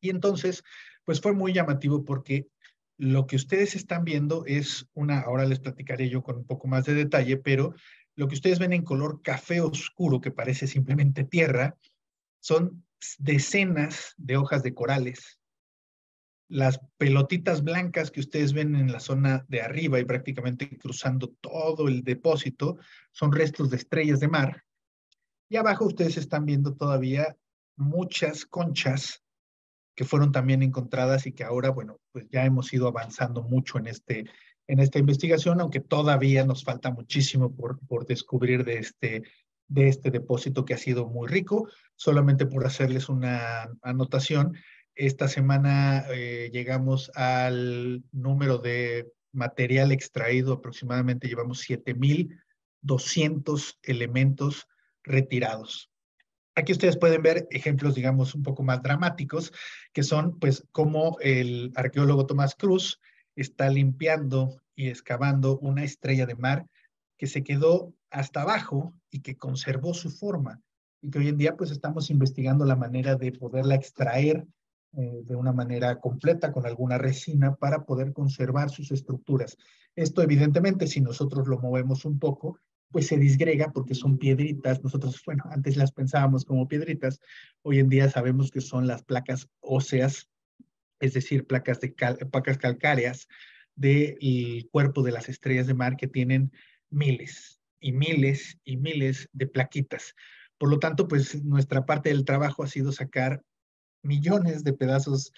Y entonces, pues fue muy llamativo porque lo que ustedes están viendo es ahora les platicaré yo con un poco más de detalle, pero lo que ustedes ven en color café oscuro, que parece simplemente tierra, son decenas de hojas de corales. Las pelotitas blancas que ustedes ven en la zona de arriba y prácticamente cruzando todo el depósito son restos de estrellas de mar. Y abajo ustedes están viendo todavía muchas conchas que fueron también encontradas y que ahora, bueno, pues ya hemos ido avanzando mucho en esta investigación, aunque todavía nos falta muchísimo por descubrir de este depósito que ha sido muy rico. Solamente por hacerles una anotación, esta semana llegamos al número de material extraído, aproximadamente llevamos 7,200 elementos retirados. Aquí ustedes pueden ver ejemplos, digamos, un poco más dramáticos, que son, pues, cómo el arqueólogo Tomás Cruz está limpiando y excavando una estrella de mar que se quedó hasta abajo y que conservó su forma. Y que hoy en día, pues, estamos investigando la manera de poderla extraer de una manera completa con alguna resina para poder conservar sus estructuras. Esto, evidentemente, si nosotros lo movemos un poco, pues se disgrega porque son piedritas. Nosotros, bueno, antes las pensábamos como piedritas, hoy en día sabemos que son las placas óseas, es decir, placas calcáreas del cuerpo de las estrellas de mar que tienen miles y miles y miles de plaquitas. Por lo tanto, pues nuestra parte del trabajo ha sido sacar millones de pedazos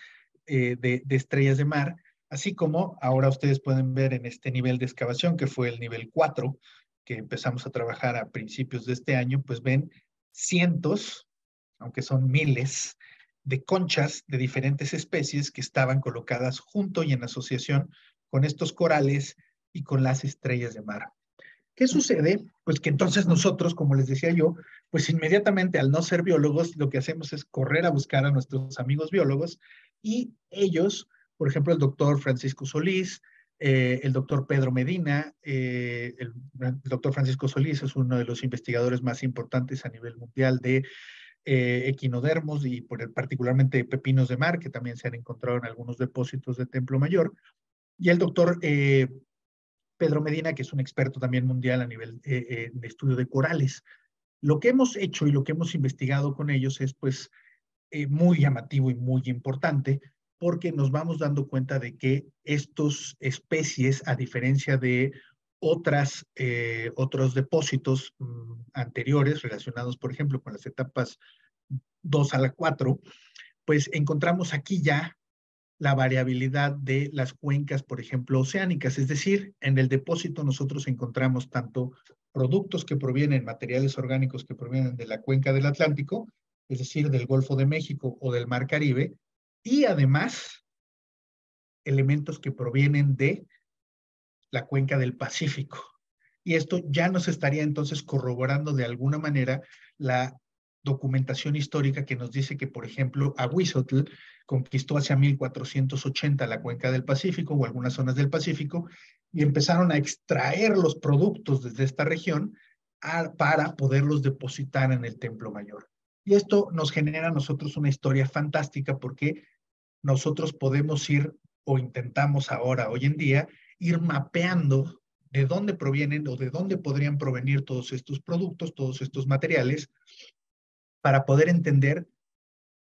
de estrellas de mar, así como ahora ustedes pueden ver en este nivel de excavación, que fue el nivel 4, que empezamos a trabajar a principios de este año, pues ven cientos, aunque son miles, de conchas de diferentes especies que estaban colocadas junto y en asociación con estos corales y con las estrellas de mar. ¿Qué sucede? Pues que entonces nosotros, como les decía yo, pues inmediatamente al no ser biólogos, lo que hacemos es correr a buscar a nuestros amigos biólogos y ellos, por ejemplo, el doctor Francisco Solís, el doctor Pedro Medina, el doctor Francisco Solís es uno de los investigadores más importantes a nivel mundial de equinodermos y particularmente pepinos de mar, que también se han encontrado en algunos depósitos de Templo Mayor, y el doctor Pedro Medina, que es un experto también mundial a nivel de estudio de corales. Lo que hemos hecho y lo que hemos investigado con ellos es pues muy llamativo y muy importante porque nos vamos dando cuenta de que estas especies, a diferencia de otros depósitos anteriores relacionados, por ejemplo, con las etapas 2 a la 4, pues encontramos aquí ya la variabilidad de las cuencas, por ejemplo, oceánicas. Es decir, en el depósito nosotros encontramos tanto productos que provienen, materiales orgánicos que provienen de la cuenca del Atlántico, es decir, del Golfo de México o del Mar Caribe, y además elementos que provienen de la cuenca del Pacífico. Y esto ya nos estaría entonces corroborando de alguna manera la documentación histórica que nos dice que, por ejemplo, Ahuizotl conquistó hacia 1480 la cuenca del Pacífico o algunas zonas del Pacífico y empezaron a extraer los productos desde esta región para poderlos depositar en el Templo Mayor. Y esto nos genera a nosotros una historia fantástica porque nosotros podemos ir o intentamos ahora, hoy en día, ir mapeando de dónde provienen o de dónde podrían provenir todos estos productos, todos estos materiales, para poder entender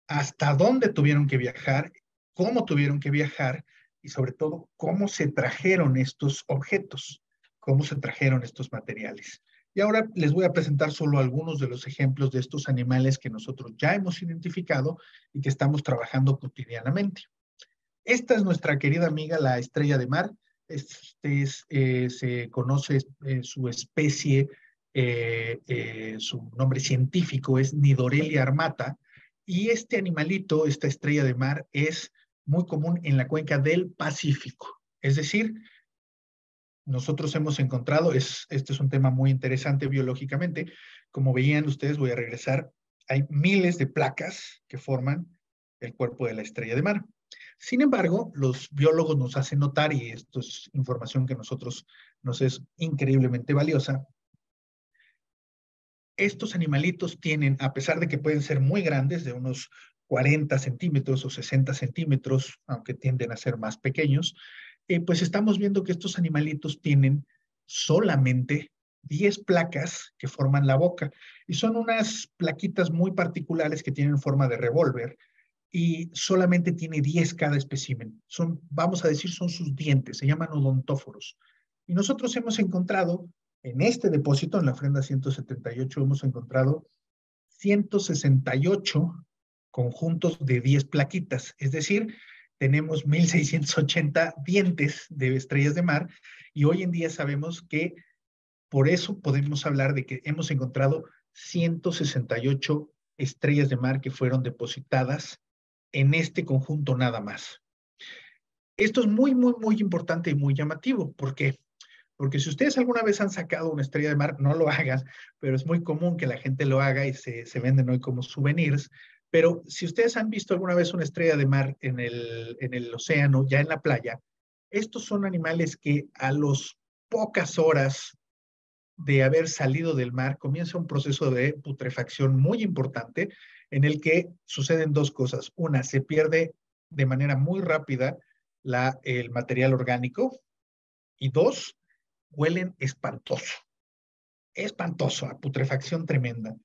hasta dónde tuvieron que viajar, cómo tuvieron que viajar y sobre todo cómo se trajeron estos objetos, cómo se trajeron estos materiales. Y ahora les voy a presentar solo algunos de los ejemplos de estos animales que nosotros ya hemos identificado y que estamos trabajando cotidianamente. Esta es nuestra querida amiga, la estrella de mar. Se conoce su especie, su nombre científico es Nidorelia armata, y este animalito, esta estrella de mar, es muy común en la cuenca del Pacífico. Es decir, nosotros hemos encontrado, este es un tema muy interesante biológicamente, como veían ustedes, voy a regresar hay miles de placas que forman el cuerpo de la estrella de mar. Sin embargo, los biólogos nos hacen notar, y esto es información que a nosotros nos es increíblemente valiosa, estos animalitos tienen, a pesar de que pueden ser muy grandes, de unos 40 centímetros o 60 centímetros, aunque tienden a ser más pequeños, pues estamos viendo que estos animalitos tienen solamente 10 placas que forman la boca, y son unas plaquitas muy particulares que tienen forma de revólver, y solamente tiene 10 cada espécimen. Son, vamos a decir, son sus dientes, se llaman odontóforos. Y nosotros hemos encontrado en este depósito, en la ofrenda 178, hemos encontrado 168 conjuntos de 10 plaquitas, es decir, tenemos 1680 dientes de estrellas de mar, y hoy en día sabemos que por eso podemos hablar de que hemos encontrado 168 estrellas de mar que fueron depositadas en este conjunto nada más. Esto es muy, muy, muy importante y muy llamativo. ¿Por qué? Porque si ustedes alguna vez han sacado una estrella de mar, no lo hagan, pero es muy común que la gente lo haga y se venden hoy como souvenirs. Pero si ustedes han visto alguna vez una estrella de mar en el océano, ya en la playa, estos son animales que a las pocas horas de haber salido del mar comienza un proceso de putrefacción muy importante en el que suceden dos cosas. Una, se pierde de manera muy rápida el material orgánico, y dos, huelen espantoso, a putrefacción tremenda.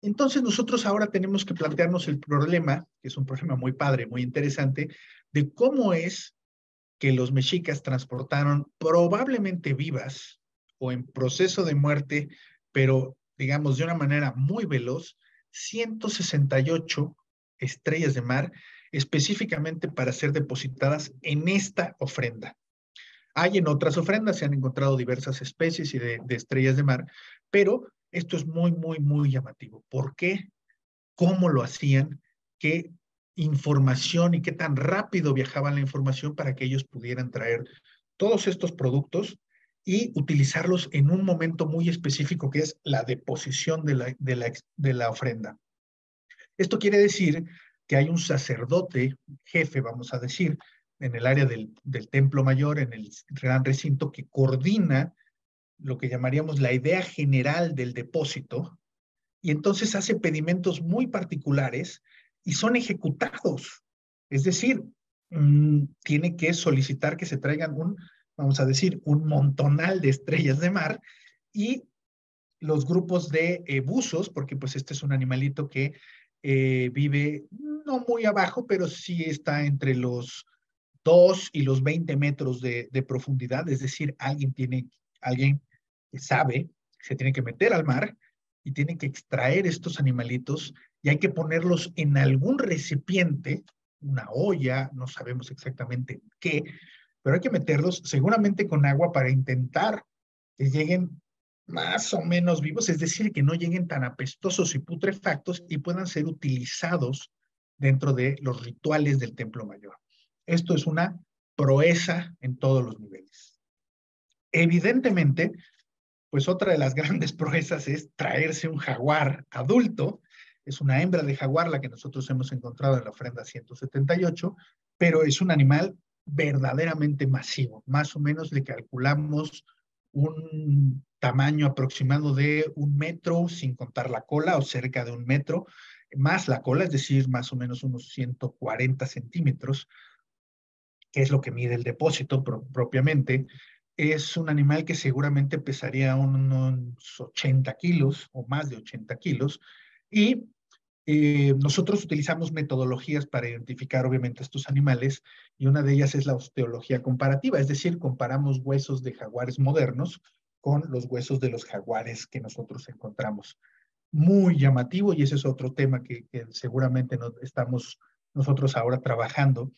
Entonces nosotros ahora tenemos que plantearnos el problema, que es un problema muy padre, muy interesante, de cómo es que los mexicas transportaron probablemente vivas o en proceso de muerte, pero digamos de una manera muy veloz, 168 estrellas de mar específicamente para ser depositadas en esta ofrenda. Hay en otras ofrendas, se han encontrado diversas especies y de estrellas de mar, pero esto es muy, muy, muy llamativo. ¿Por qué? ¿Cómo lo hacían? ¿Qué información y qué tan rápido viajaba la información para que ellos pudieran traer todos estos productos y utilizarlos en un momento muy específico, que es la deposición de la ofrenda? Esto quiere decir que hay un sacerdote, jefe, vamos a decir, en el área del templo mayor, en el gran recinto, que coordina lo que llamaríamos la idea general del depósito, y entonces hace pedimentos muy particulares y son ejecutados. Es decir, tiene que solicitar que se traigan vamos a decir, un montonal de estrellas de mar, y los grupos de buzos, porque pues este es un animalito que vive no muy abajo, pero sí está entre los 2 y los 20 metros de profundidad, es decir, alguien que sabe, se tiene que meter al mar y tiene que extraer estos animalitos, y hay que ponerlos en algún recipiente, una olla, no sabemos exactamente qué, pero hay que meterlos seguramente con agua para intentar que lleguen más o menos vivos, es decir, que no lleguen tan apestosos y putrefactos y puedan ser utilizados dentro de los rituales del Templo Mayor. Esto es una proeza en todos los niveles. Evidentemente, pues otra de las grandes proezas es traerse un jaguar adulto. Es una hembra de jaguar la que nosotros hemos encontrado en la ofrenda 178, pero es un animal verdaderamente masivo. Más o menos le calculamos un tamaño aproximado de 1 metro, sin contar la cola, o cerca de 1 metro, más la cola, es decir, más o menos unos 140 centímetros, que es lo que mide el depósito propiamente. Es un animal que seguramente pesaría unos 80 kilos o más de 80 kilos, y nosotros utilizamos metodologías para identificar obviamente estos animales, y una de ellas es la osteología comparativa, es decir, comparamos huesos de jaguares modernos con los huesos de los jaguares que nosotros encontramos. Muy llamativo, y ese es otro tema que seguramente estamos nosotros ahora trabajando.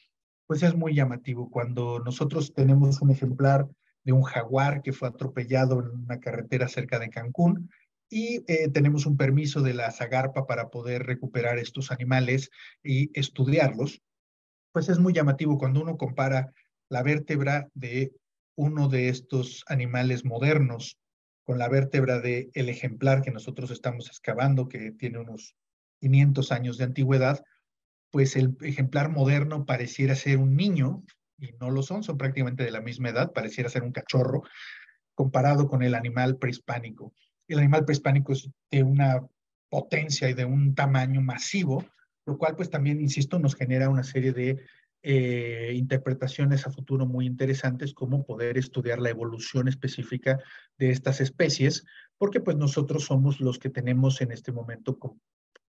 Pues es muy llamativo cuando nosotros tenemos un ejemplar de un jaguar que fue atropellado en una carretera cerca de Cancún, y tenemos un permiso de la Zagarpa para poder recuperar estos animales y estudiarlos. Pues es muy llamativo cuando uno compara la vértebra de uno de estos animales modernos con la vértebra del ejemplar que nosotros estamos excavando, que tiene unos 500 años de antigüedad, pues el ejemplar moderno pareciera ser un niño, y no lo son prácticamente de la misma edad, pareciera ser un cachorro, comparado con el animal prehispánico. El animal prehispánico es de una potencia y de un tamaño masivo, lo cual pues también, insisto, nos genera una serie de interpretaciones a futuro muy interesantes, como poder estudiar la evolución específica de estas especies, porque pues nosotros somos los que tenemos en este momento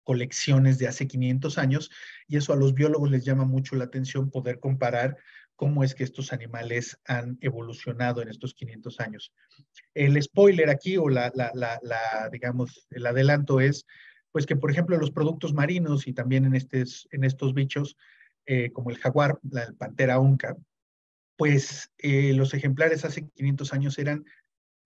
colecciones de hace 500 años, y eso a los biólogos les llama mucho la atención, poder comparar cómo es que estos animales han evolucionado en estos 500 años. El spoiler aquí, o digamos, el adelanto es, pues que, por ejemplo, los productos marinos y también en estos bichos, como el jaguar, la pantera onca, pues los ejemplares hace 500 años eran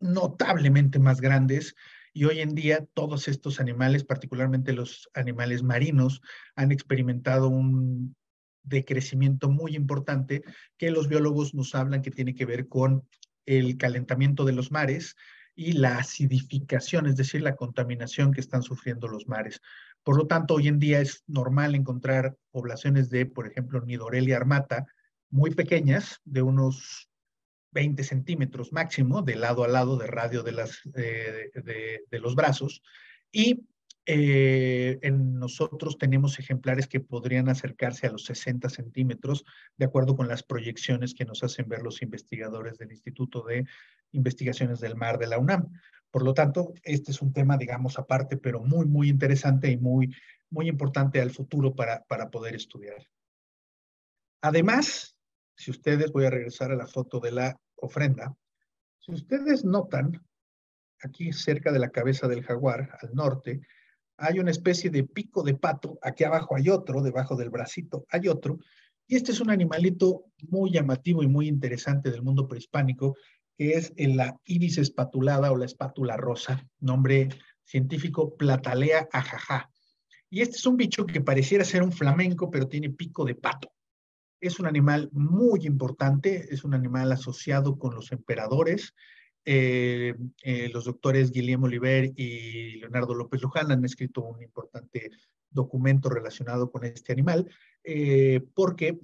notablemente más grandes, y hoy en día todos estos animales, particularmente los animales marinos, han experimentado un decrecimiento muy importante, que los biólogos nos hablan que tiene que ver con el calentamiento de los mares y la acidificación, es decir, la contaminación que están sufriendo los mares. Por lo tanto, hoy en día es normal encontrar poblaciones de, por ejemplo, Nidorelia armata, muy pequeñas, de unos 20 centímetros máximo, de lado a lado de radio de los brazos, y en nosotros tenemos ejemplares que podrían acercarse a los 60 centímetros, de acuerdo con las proyecciones que nos hacen ver los investigadores del Instituto de Investigaciones del Mar de la UNAM. Por lo tanto, este es un tema, digamos, aparte, pero muy, muy interesante y muy, muy importante al futuro para poder estudiar. Además, si ustedes, voy a regresar a la foto de la ofrenda, si ustedes notan, aquí cerca de la cabeza del jaguar, al norte, hay una especie de pico de pato, aquí abajo hay otro, debajo del bracito hay otro, y este es un animalito muy llamativo y muy interesante del mundo prehispánico, que es la ibis espatulada o la espátula rosa, nombre científico Platalea ajaja. Y este es un bicho que pareciera ser un flamenco, pero tiene pico de pato. Es un animal muy importante, es un animal asociado con los emperadores. Los doctores Guillem Oliver y Leonardo López Luján han escrito un importante documento relacionado con este animal, porque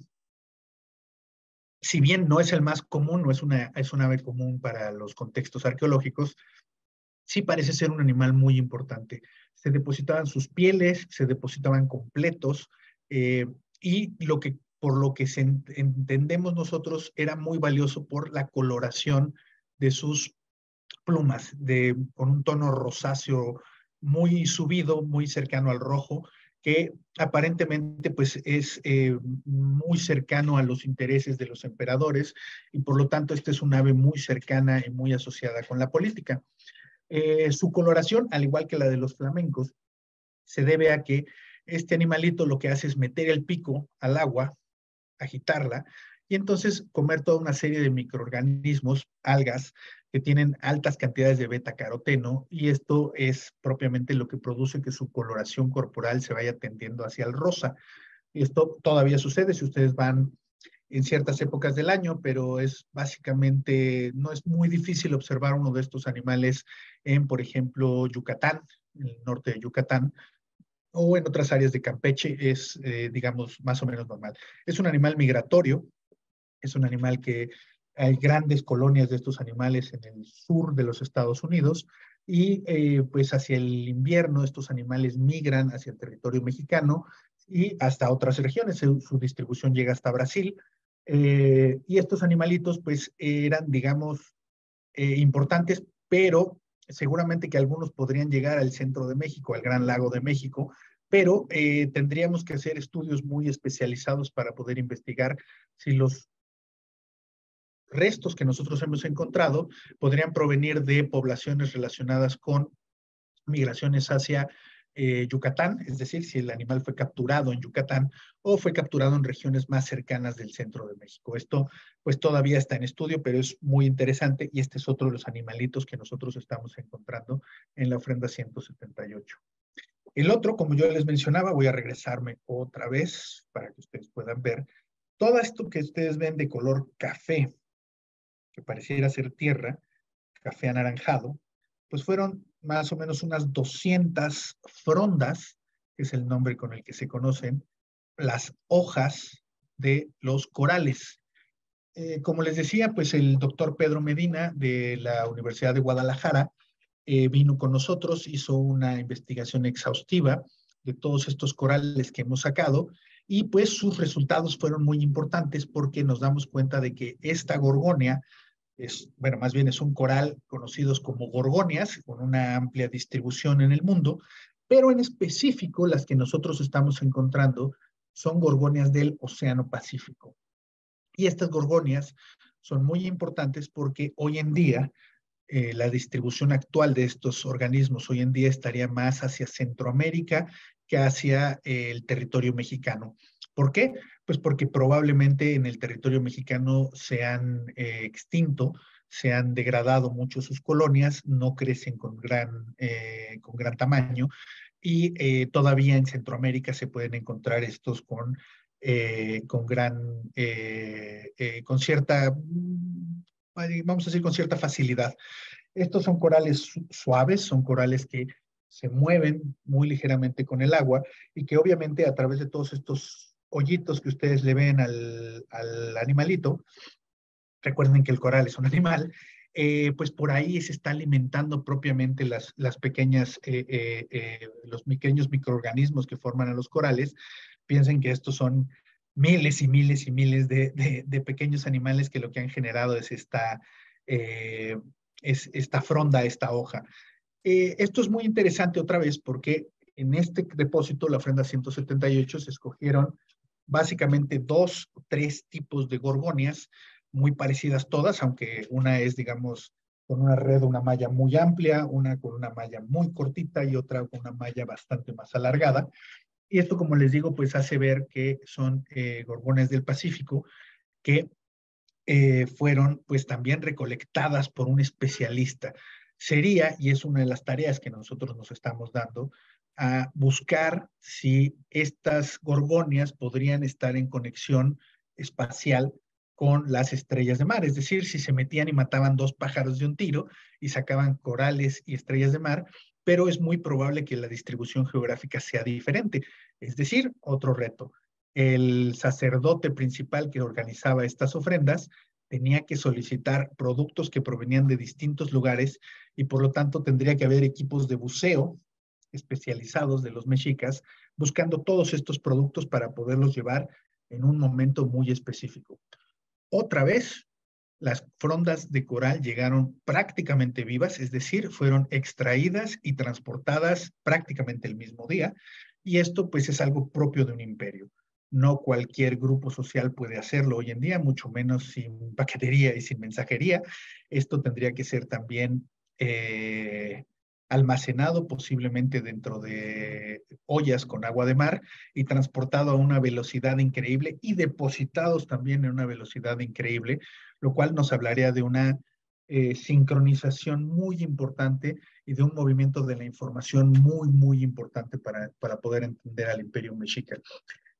si bien no es el más común, no es es un ave común para los contextos arqueológicos, sí parece ser un animal muy importante. Se depositaban sus pieles, se depositaban completos, y por lo que entendemos nosotros, era muy valioso por la coloración de sus plumas, con un tono rosáceo muy subido, muy cercano al rojo, que aparentemente pues es muy cercano a los intereses de los emperadores, y por lo tanto esta es un ave muy cercana y muy asociada con la política. Su coloración, al igual que la de los flamencos, se debe a que este animalito lo que hace es meter el pico al agua, agitarla, y entonces comer toda una serie de microorganismos, algas, que tienen altas cantidades de beta-caroteno, y esto es propiamente lo que produce que su coloración corporal se vaya tendiendo hacia el rosa. Y esto todavía sucede si ustedes van en ciertas épocas del año, pero es básicamente, no es muy difícil observar uno de estos animales en, por ejemplo, Yucatán, en el norte de Yucatán, o en otras áreas de Campeche, es, digamos, más o menos normal. Es un animal migratorio, es un animal que hay grandes colonias de estos animales en el sur de los Estados Unidos, y pues hacia el invierno estos animales migran hacia el territorio mexicano y hasta otras regiones. Su distribución llega hasta Brasil, y estos animalitos pues eran, digamos, importantes, pero seguramente que algunos podrían llegar al centro de México, al Gran Lago de México, pero tendríamos que hacer estudios muy especializados para poder investigar si los restos que nosotros hemos encontrado podrían provenir de poblaciones relacionadas con migraciones hacia Yucatán, es decir, si el animal fue capturado en Yucatán o fue capturado en regiones más cercanas del centro de México. Esto pues todavía está en estudio, pero es muy interesante, y este es otro de los animalitos que nosotros estamos encontrando en la ofrenda 178. El otro, como yo les mencionaba, voy a regresarme otra vez para que ustedes puedan ver todo esto que ustedes ven de color café, que pareciera ser tierra, café anaranjado, pues fueron más o menos unas 200 frondas que es el nombre con el que se conocen, las hojas de los corales. Como les decía, pues el doctor Pedro Medina de la Universidad de Guadalajara vino con nosotros, hizo una investigación exhaustiva de todos estos corales que hemos sacado y pues sus resultados fueron muy importantes porque nos damos cuenta de que esta gorgonia bueno, más bien es un coral conocidos como gorgonias, con una amplia distribución en el mundo, pero en específico las que nosotros estamos encontrando son gorgonias del Océano Pacífico. Y estas gorgonias son muy importantes porque hoy en día la distribución actual de estos organismos hoy en día estaría más hacia Centroamérica que hacia el territorio mexicano. ¿Por qué? Pues porque probablemente en el territorio mexicano se han extinto, se han degradado mucho sus colonias, no crecen con gran tamaño y todavía en Centroamérica se pueden encontrar estos con cierta, vamos a decir, con cierta facilidad. Estos son corales suaves, son corales que se mueven muy ligeramente con el agua y que obviamente a través de todos estos hoyitos que ustedes le ven al animalito, recuerden que el coral es un animal, pues por ahí se está alimentando propiamente los pequeños microorganismos que forman a los corales. Piensen que estos son miles y miles y miles de pequeños animales que lo que han generado es esta fronda, esta hoja. Esto es muy interesante otra vez porque en este depósito, la ofrenda 178, se escogieron básicamente 2 o 3 tipos de gorgonias, muy parecidas todas, aunque una es, digamos, con una red, una malla muy amplia, una con una malla muy cortita y otra con una malla bastante más alargada. Y esto, como les digo, pues hace ver que son gorgonias del Pacífico que fueron pues también recolectadas por un especialista. Sería, y es una de las tareas que nosotros nos estamos dando, a buscar si estas gorgonias podrían estar en conexión espacial con las estrellas de mar, es decir, si se metían y mataban 2 pájaros de un tiro y sacaban corales y estrellas de mar, pero es muy probable que la distribución geográfica sea diferente, es decir, otro reto. El sacerdote principal que organizaba estas ofrendas tenía que solicitar productos que provenían de distintos lugares y por lo tanto tendría que haber equipos de buceo especializados de los mexicas buscando todos estos productos para poderlos llevar en un momento muy específico. Otra vez, las frondas de coral llegaron prácticamente vivas, es decir, fueron extraídas y transportadas prácticamente el mismo día, y esto pues es algo propio de un imperio. No cualquier grupo social puede hacerlo hoy en día, mucho menos sin paquetería y sin mensajería. Esto tendría que ser también almacenado posiblemente dentro de ollas con agua de mar y transportado a una velocidad increíble y depositados también en una velocidad increíble, lo cual nos hablaría de una sincronización muy importante y de un movimiento de la información muy, muy importante para poder entender al Imperio Mexica.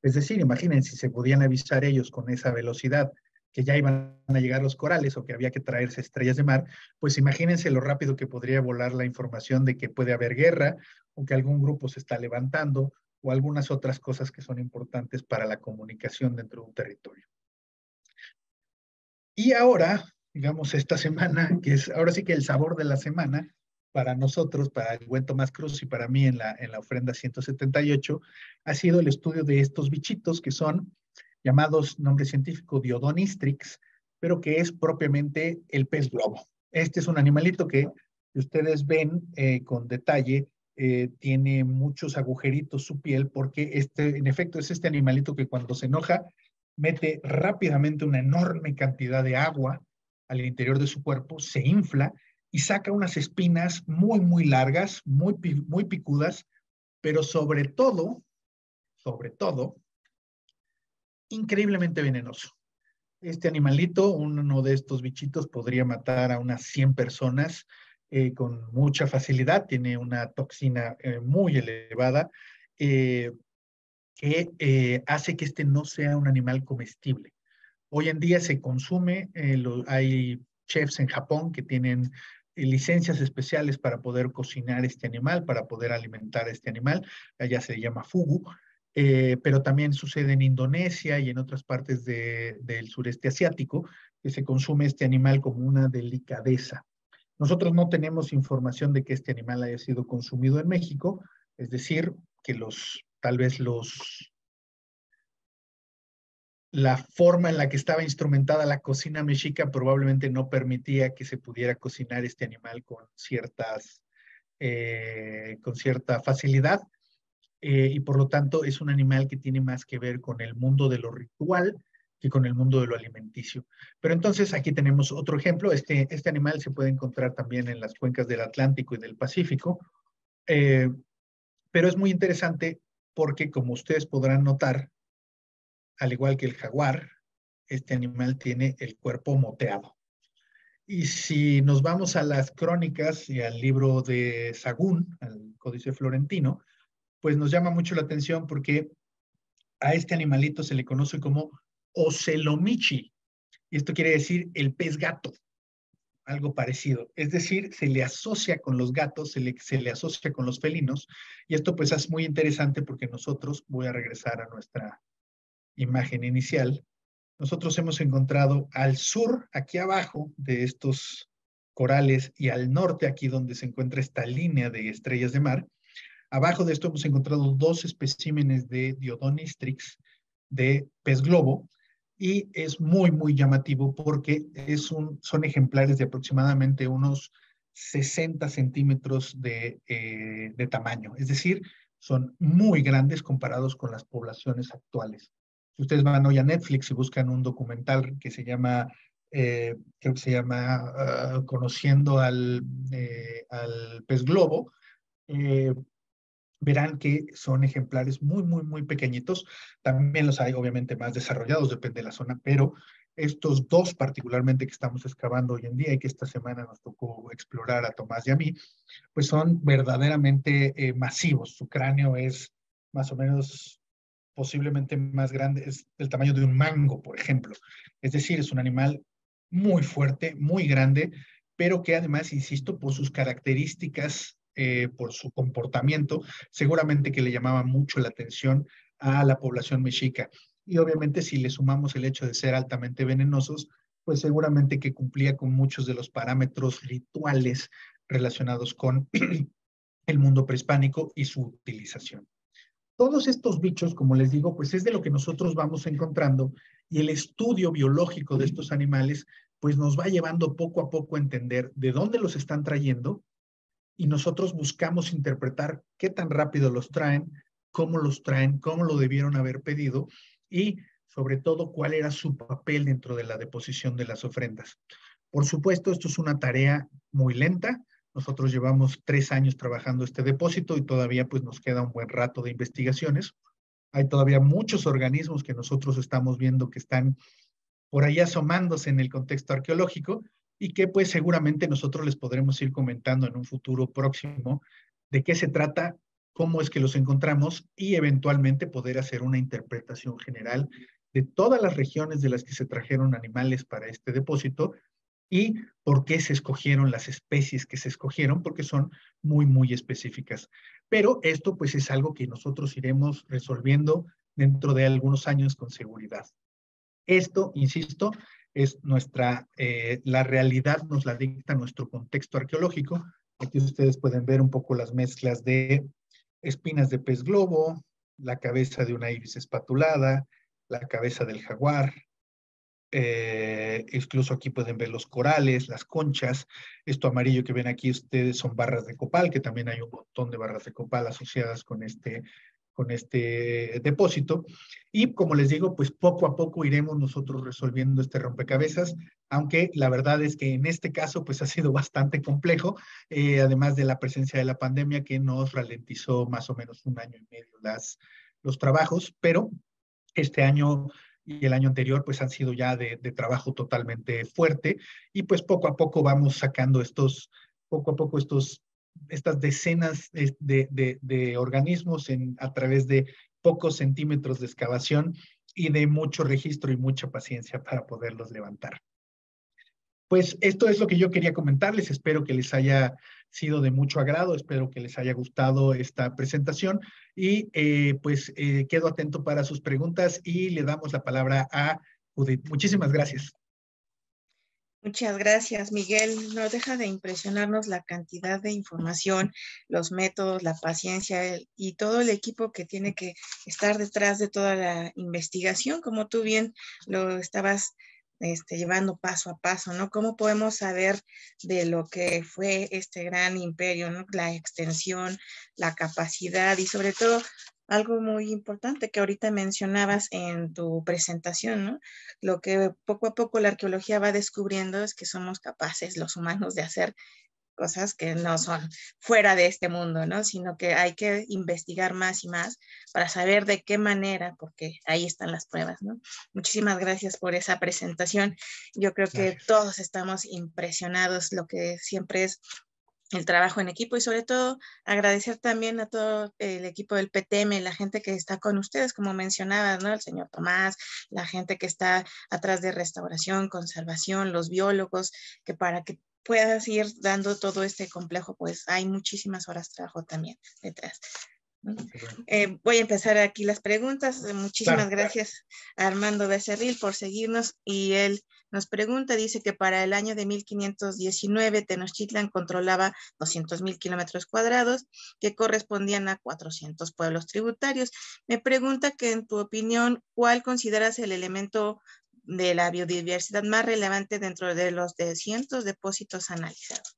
Es decir, imaginen si se podían avisar ellos con esa velocidad que ya iban a llegar los corales o que había que traerse estrellas de mar, pues imagínense lo rápido que podría volar la información de que puede haber guerra o que algún grupo se está levantando o algunas otras cosas que son importantes para la comunicación dentro de un territorio. Y ahora, digamos, esta semana, que es ahora sí que el sabor de la semana, para nosotros, para el buen Tomás Cruz y para mí en la ofrenda 178, ha sido el estudio de estos bichitos que son llamados, nombre científico, Diodonistrix, pero que es propiamente el pez globo. Este es un animalito que ustedes ven con detalle, tiene muchos agujeritos su piel, porque en efecto es este animalito que cuando se enoja mete rápidamente una enorme cantidad de agua al interior de su cuerpo, se infla y saca unas espinas muy, muy largas, muy, muy picudas, pero sobre todo, increíblemente venenoso. Este animalito, uno de estos bichitos, podría matar a unas 100 personas con mucha facilidad. Tiene una toxina muy elevada que hace que este no sea un animal comestible. Hoy en día se consume, hay chefs en Japón que tienen licencias especiales para poder cocinar este animal, para poder alimentar a este animal. Allá se llama fugu. Pero también sucede en Indonesia y en otras partes del sureste asiático, que se consume este animal como una delicadeza. Nosotros no tenemos información de que este animal haya sido consumido en México, es decir, que tal vez la forma en la que estaba instrumentada la cocina mexica probablemente no permitía que se pudiera cocinar este animal con cierta facilidad. Y por lo tanto es un animal que tiene más que ver con el mundo de lo ritual que con el mundo de lo alimenticio. Pero entonces aquí tenemos otro ejemplo. Este animal se puede encontrar también en las cuencas del Atlántico y del Pacífico, pero es muy interesante porque, como ustedes podrán notar, al igual que el jaguar, este animal tiene el cuerpo moteado. Y si nos vamos a las crónicas y al libro de Sagún, al Códice Florentino, pues nos llama mucho la atención porque a este animalito se le conoce como Ocelomichi. Y esto quiere decir el pez gato, algo parecido. Es decir, se le asocia con los gatos, se le asocia con los felinos. Y esto pues es muy interesante porque nosotros, voy a regresar a nuestra imagen inicial, nosotros hemos encontrado al sur, aquí abajo de estos corales, y al norte, aquí donde se encuentra esta línea de estrellas de mar, abajo de esto hemos encontrado 2 especímenes de Diodonistrix de pez globo, y es muy, muy llamativo porque son ejemplares de aproximadamente unos 60 centímetros de tamaño. Es decir, son muy grandes comparados con las poblaciones actuales. Si ustedes van hoy a Netflix y buscan un documental que se llama, creo que se llama Conociendo al pez globo, verán que son ejemplares muy, muy, muy pequeñitos. También los hay obviamente más desarrollados, depende de la zona, pero estos 2 particularmente que estamos excavando hoy en día y que esta semana nos tocó explorar a Tomás y a mí, pues son verdaderamente masivos. Su cráneo es más o menos posiblemente más grande, es del tamaño de un mango, por ejemplo. Es decir, es un animal muy fuerte, muy grande, pero que además, insisto, por sus características, por su comportamiento, seguramente que le llamaba mucho la atención a la población mexica. Y obviamente si le sumamos el hecho de ser altamente venenosos, pues seguramente que cumplía con muchos de los parámetros rituales relacionados con el mundo prehispánico y su utilización. Todos estos bichos, como les digo, pues es de lo que nosotros vamos encontrando, y el estudio biológico de estos animales pues nos va llevando poco a poco a entender de dónde los están trayendo, y nosotros buscamos interpretar qué tan rápido los traen, cómo lo debieron haber pedido, y sobre todo cuál era su papel dentro de la deposición de las ofrendas. Por supuesto, esto es una tarea muy lenta. Nosotros llevamos 3 años trabajando este depósito y todavía pues nos queda un buen rato de investigaciones. Hay todavía muchos organismos que nosotros estamos viendo que están por ahí asomándose en el contexto arqueológico, y que pues seguramente nosotros les podremos ir comentando en un futuro próximo de qué se trata, cómo es que los encontramos, y eventualmente poder hacer una interpretación general de todas las regiones de las que se trajeron animales para este depósito y por qué se escogieron las especies que se escogieron, porque son muy, muy específicas. Pero esto pues es algo que nosotros iremos resolviendo dentro de algunos años con seguridad. Esto, insisto, es la realidad nos la dicta nuestro contexto arqueológico. Aquí ustedes pueden ver un poco las mezclas de espinas de pez globo, la cabeza de una ibis espatulada, la cabeza del jaguar. Incluso aquí pueden ver los corales, las conchas. Esto amarillo que ven aquí ustedes son barras de copal, que también hay un montón de barras de copal asociadas con este depósito. Y como les digo, pues poco a poco iremos nosotros resolviendo este rompecabezas, aunque la verdad es que en este caso pues ha sido bastante complejo, además de la presencia de la pandemia que nos ralentizó más o menos 1 año y medio los trabajos, pero este año y el año anterior pues han sido ya de trabajo totalmente fuerte, y pues poco a poco vamos sacando estas decenas de organismos a través de pocos centímetros de excavación y de mucho registro y mucha paciencia para poderlos levantar. Pues esto es lo que yo quería comentarles. Espero que les haya sido de mucho agrado, espero que les haya gustado esta presentación y quedo atento para sus preguntas y le damos la palabra a Judith. Muchísimas gracias. Muchas gracias, Miguel. No deja de impresionarnos la cantidad de información, los métodos, la paciencia y todo el equipo que tiene que estar detrás de toda la investigación, como tú bien lo estabas llevando paso a paso, ¿no? ¿Cómo podemos saber de lo que fue este gran imperio, ¿no? La extensión, la capacidad y sobre todo algo muy importante que ahorita mencionabas en tu presentación, ¿no? Lo que poco a poco la arqueología va descubriendo es que somos capaces los humanos de hacer cosas que no son fuera de este mundo, ¿no? Sino que hay que investigar más y más para saber de qué manera, porque ahí están las pruebas, ¿no? Muchísimas gracias por esa presentación. Yo creo que todos estamos impresionados, lo que siempre es el trabajo en equipo y sobre todo agradecer también a todo el equipo del PTM, la gente que está con ustedes, como mencionaba, ¿no? El señor Tomás, la gente que está atrás de restauración, conservación, los biólogos, que para que puedas ir dando todo este complejo, pues hay muchísimas horas de trabajo también detrás. Voy a empezar aquí las preguntas. Muchísimas gracias a Armando Becerril por seguirnos y él nos pregunta, dice que para el año de 1519 Tenochtitlan controlaba 200,000 kilómetros cuadrados que correspondían a 400 pueblos tributarios. Me pregunta que en tu opinión, ¿cuál consideras el elemento de la biodiversidad más relevante dentro de los de cientos depósitos analizados?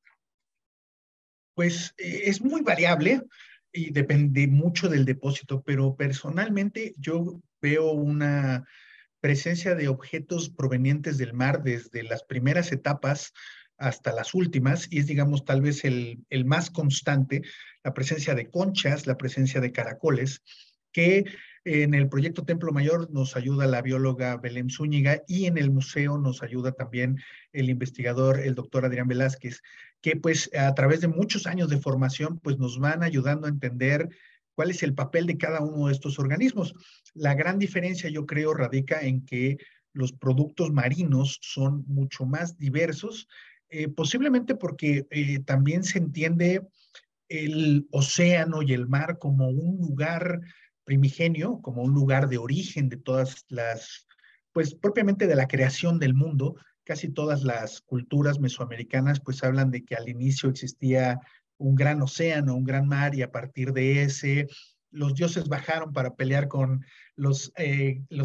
Pues es muy variable y depende mucho del depósito, pero personalmente yo veo una presencia de objetos provenientes del mar desde las primeras etapas hasta las últimas, y es, digamos, tal vez el más constante, la presencia de conchas, la presencia de caracoles, que en el proyecto Templo Mayor nos ayuda la bióloga Belén Zúñiga y en el museo nos ayuda también el investigador, el doctor Adrián Velázquez, que pues a través de muchos años de formación pues nos van ayudando a entender cuál es el papel de cada uno de estos organismos. La gran diferencia, yo creo, radica en que los productos marinos son mucho más diversos, posiblemente porque también se entiende el océano y el mar como un lugar primigenio, como un lugar de origen de todas las, pues propiamente de la creación del mundo. Casi todas las culturas mesoamericanas pues hablan de que al inicio existía un gran océano, un gran mar, y a partir de ese los dioses bajaron para pelear con los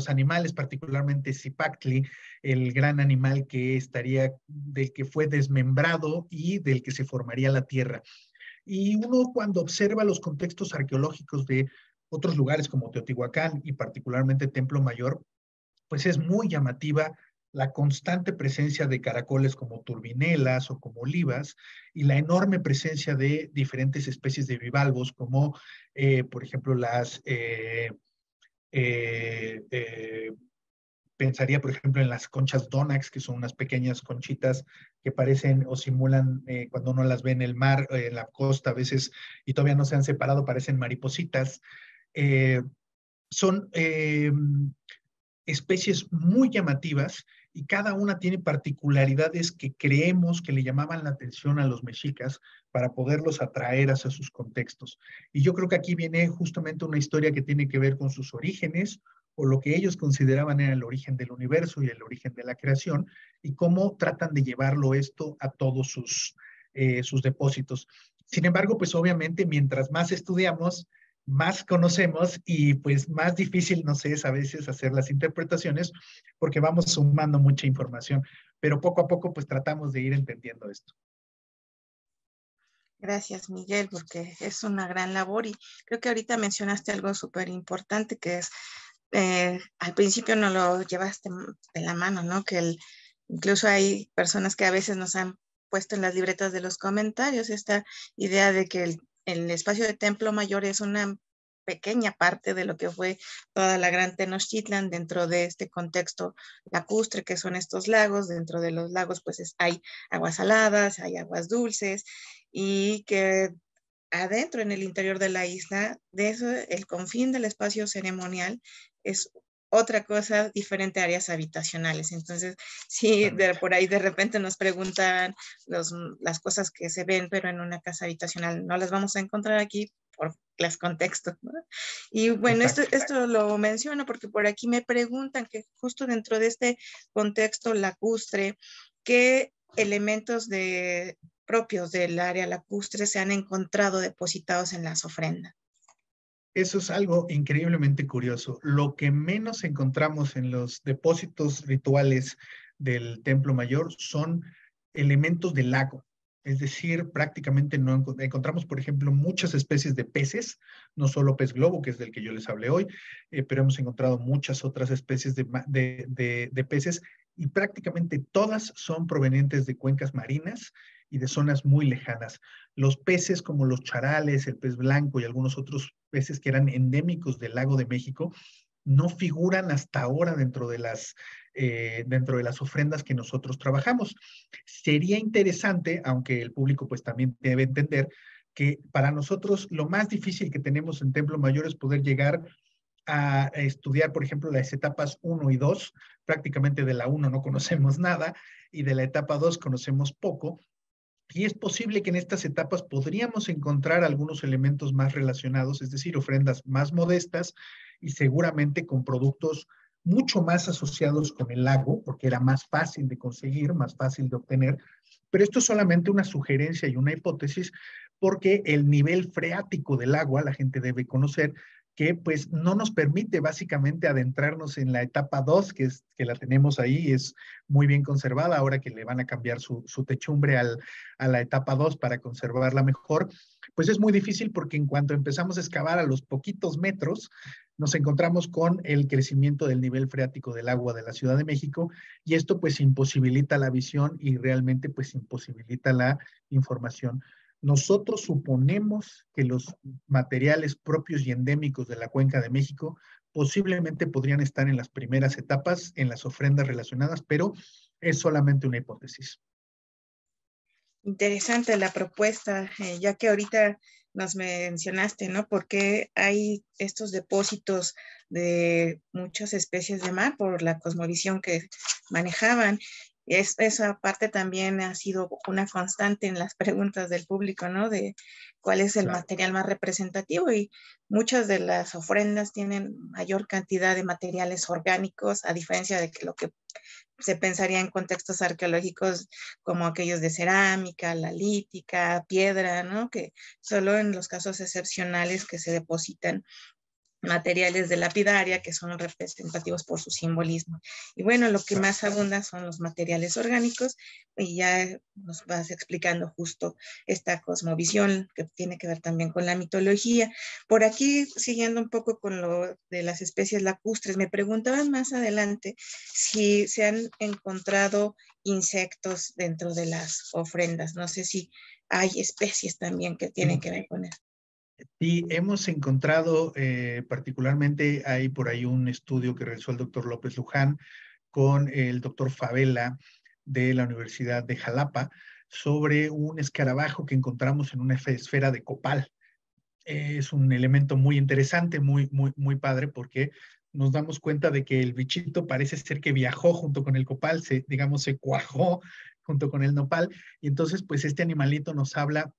animales, particularmente Zipactli, el gran animal que estaría, del que fue desmembrado y del que se formaría la tierra. Y uno cuando observa los contextos arqueológicos de otros lugares como Teotihuacán y particularmente Templo Mayor, pues es muy llamativa la constante presencia de caracoles como turbinelas o como olivas y la enorme presencia de diferentes especies de bivalvos como, por ejemplo, pensaría, por ejemplo, en las conchas Donax, que son unas pequeñas conchitas que parecen o simulan, cuando uno las ve en el mar, en la costa a veces, y todavía no se han separado, parecen maripositas. Eh, son especies muy llamativas y cada una tiene particularidades que creemos que le llamaban la atención a los mexicas para poderlos atraer hacia sus contextos. Y yo creo que aquí viene justamente una historia que tiene que ver con sus orígenes o lo que ellos consideraban era el origen del universo y el origen de la creación y cómo tratan de llevarlo esto a todos sus depósitos. Sin embargo, pues obviamente mientras más estudiamos, más conocemos y pues más difícil nos es a veces hacer las interpretaciones porque vamos sumando mucha información, pero poco a poco pues tratamos de ir entendiendo esto. Gracias, Miguel, porque es una gran labor y creo que ahorita mencionaste algo súper importante que es, al principio no lo llevaste de la mano, ¿no? Que incluso hay personas que a veces nos han puesto en las libretas de los comentarios esta idea de que el espacio de Templo Mayor es una pequeña parte de lo que fue toda la gran Tenochtitlan dentro de este contexto lacustre que son estos lagos. Dentro de los lagos pues hay aguas saladas, hay aguas dulces y que adentro en el interior de la isla, de eso el confín del espacio ceremonial es otra cosa diferente a áreas habitacionales. Entonces, sí, por ahí de repente nos preguntan las cosas que se ven, pero en una casa habitacional no las vamos a encontrar aquí por los contextos, ¿no? Y bueno, esto lo menciono porque por aquí me preguntan que justo dentro de este contexto lacustre, ¿qué elementos propios del área lacustre se han encontrado depositados en las ofrendas? Eso es algo increíblemente curioso. Lo que menos encontramos en los depósitos rituales del Templo Mayor son elementos del lago. Es decir, prácticamente no encontramos, por ejemplo, muchas especies de peces, no solo pez globo, que es del que yo les hablé hoy, pero hemos encontrado muchas otras especies de peces y prácticamente todas son provenientes de cuencas marinas y de zonas muy lejanas. Los peces como los charales, el pez blanco y algunos otros peces que eran endémicos del lago de México no figuran hasta ahora dentro de las ofrendas que nosotros trabajamos. Sería interesante, aunque el público pues también debe entender, que para nosotros lo más difícil que tenemos en Templo Mayor es poder llegar a estudiar, por ejemplo, las etapas 1 y 2. Prácticamente de la 1 no conocemos nada y de la etapa 2 conocemos poco. Y es posible que en estas etapas podríamos encontrar algunos elementos más relacionados, es decir, ofrendas más modestas y seguramente con productos mucho más asociados con el lago, porque era más fácil de conseguir, más fácil de obtener. Pero esto es solamente una sugerencia y una hipótesis, porque el nivel freático del agua, la gente debe conocer, que pues no nos permite básicamente adentrarnos en la etapa 2, que la tenemos ahí, es muy bien conservada, ahora que le van a cambiar su techumbre a la etapa 2 para conservarla mejor, pues es muy difícil porque en cuanto empezamos a excavar a los poquitos metros, nos encontramos con el crecimiento del nivel freático del agua de la Ciudad de México y esto pues imposibilita la visión y realmente pues imposibilita la información. Nosotros suponemos que los materiales propios y endémicos de la Cuenca de México posiblemente podrían estar en las primeras etapas, en las ofrendas relacionadas, pero es solamente una hipótesis. Interesante la propuesta, ya que ahorita nos mencionaste, ¿no? Porque hay estos depósitos de muchas especies de mar por la cosmovisión que manejaban. Esa parte también ha sido una constante en las preguntas del público, ¿no? De cuál es el material más representativo y muchas de las ofrendas tienen mayor cantidad de materiales orgánicos, a diferencia de que lo que se pensaría en contextos arqueológicos como aquellos de cerámica, la lítica, piedra, ¿no? Que solo en los casos excepcionales que se depositan materiales de lapidaria que son representativos por su simbolismo. Y bueno, lo que más abunda son los materiales orgánicos y ya nos vas explicando justo esta cosmovisión que tiene que ver también con la mitología. Por aquí, siguiendo un poco con lo de las especies lacustres, me preguntaban más adelante si se han encontrado insectos dentro de las ofrendas. No sé si hay especies también que tienen que ver con eso. Sí, hemos encontrado, particularmente hay por ahí un estudio que realizó el doctor López Luján con el doctor Favela de la Universidad de Jalapa sobre un escarabajo que encontramos en una esfera de copal. Es un elemento muy interesante, muy padre, porque nos damos cuenta de que el bichito parece ser que viajó junto con el copal, digamos, se cuajó junto con el nopal, y entonces, pues este animalito nos habla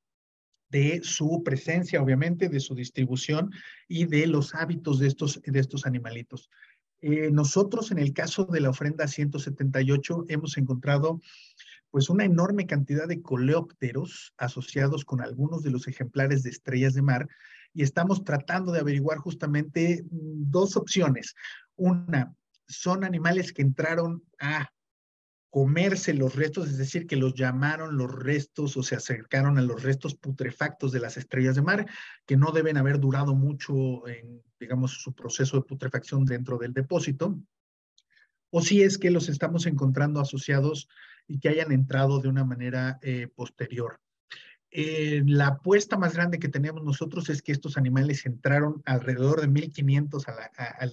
de su presencia, obviamente, de su distribución y de los hábitos de estos animalitos. Nosotros, en el caso de la ofrenda 178, hemos encontrado pues una enorme cantidad de coleópteros asociados con algunos de los ejemplares de estrellas de mar y estamos tratando de averiguar justamente dos opciones. Una, son animales que entraron a comerse los restos, es decir, que los llamaron los restos o se acercaron a los restos putrefactos de las estrellas de mar, que no deben haber durado mucho en, digamos, su proceso de putrefacción dentro del depósito, o si es que los estamos encontrando asociados y que hayan entrado de una manera posterior. La apuesta más grande que tenemos nosotros es que estos animales entraron alrededor de 1500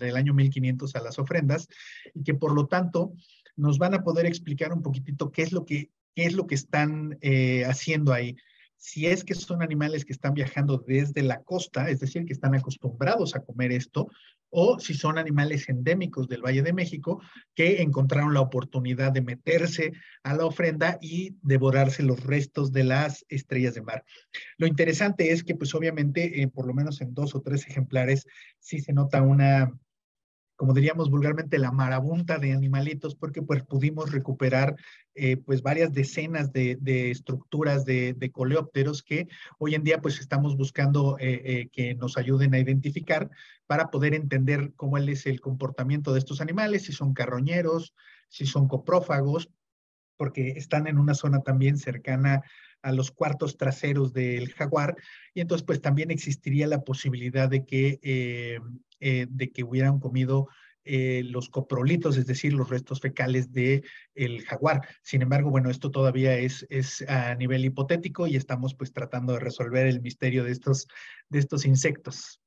del año 1500 a las ofrendas y que por lo tanto nos van a poder explicar un poquitito qué es lo que están haciendo ahí. si es que son animales que están viajando desde la costa, es decir, que están acostumbrados a comer esto, o si son animales endémicos del Valle de México que encontraron la oportunidad de meterse a la ofrenda y devorarse los restos de las estrellas de mar. Lo interesante es que, pues obviamente, por lo menos en 2 o 3 ejemplares, sí se nota una, como diríamos vulgarmente, la marabunta de animalitos, porque pues pudimos recuperar pues varias decenas de estructuras de coleópteros que hoy en día pues estamos buscando que nos ayuden a identificar para poder entender cómo es el comportamiento de estos animales, si son carroñeros, si son coprófagos, porque están en una zona también cercana a los cuartos traseros del jaguar, y entonces pues también existiría la posibilidad de que hubieran comido los coprolitos, es decir, los restos fecales del jaguar. Sin embargo, bueno, esto todavía es a nivel hipotético y estamos pues tratando de resolver el misterio de estos insectos.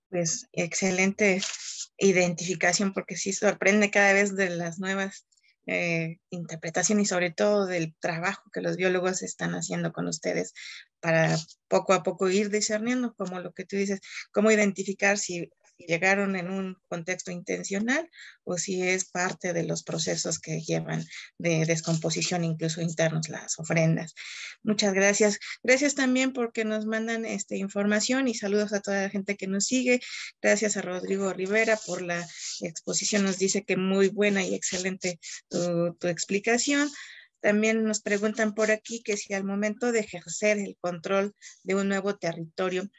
Pues excelente identificación, porque sí sorprende cada vez de las nuevas interpretaciones y sobre todo del trabajo que los biólogos están haciendo con ustedes para poco a poco ir discerniendo, como lo que tú dices, cómo identificar si llegaron en un contexto intencional o si es parte de los procesos que llevan de descomposición, incluso internos, las ofrendas. Muchas gracias. Gracias también porque nos mandan información y saludos a toda la gente que nos sigue. Gracias a Rodrigo Rivera por la exposición. Nos dice que muy buena y excelente tu explicación. También nos preguntan por aquí que si al momento de ejercer el control de un nuevo territorio,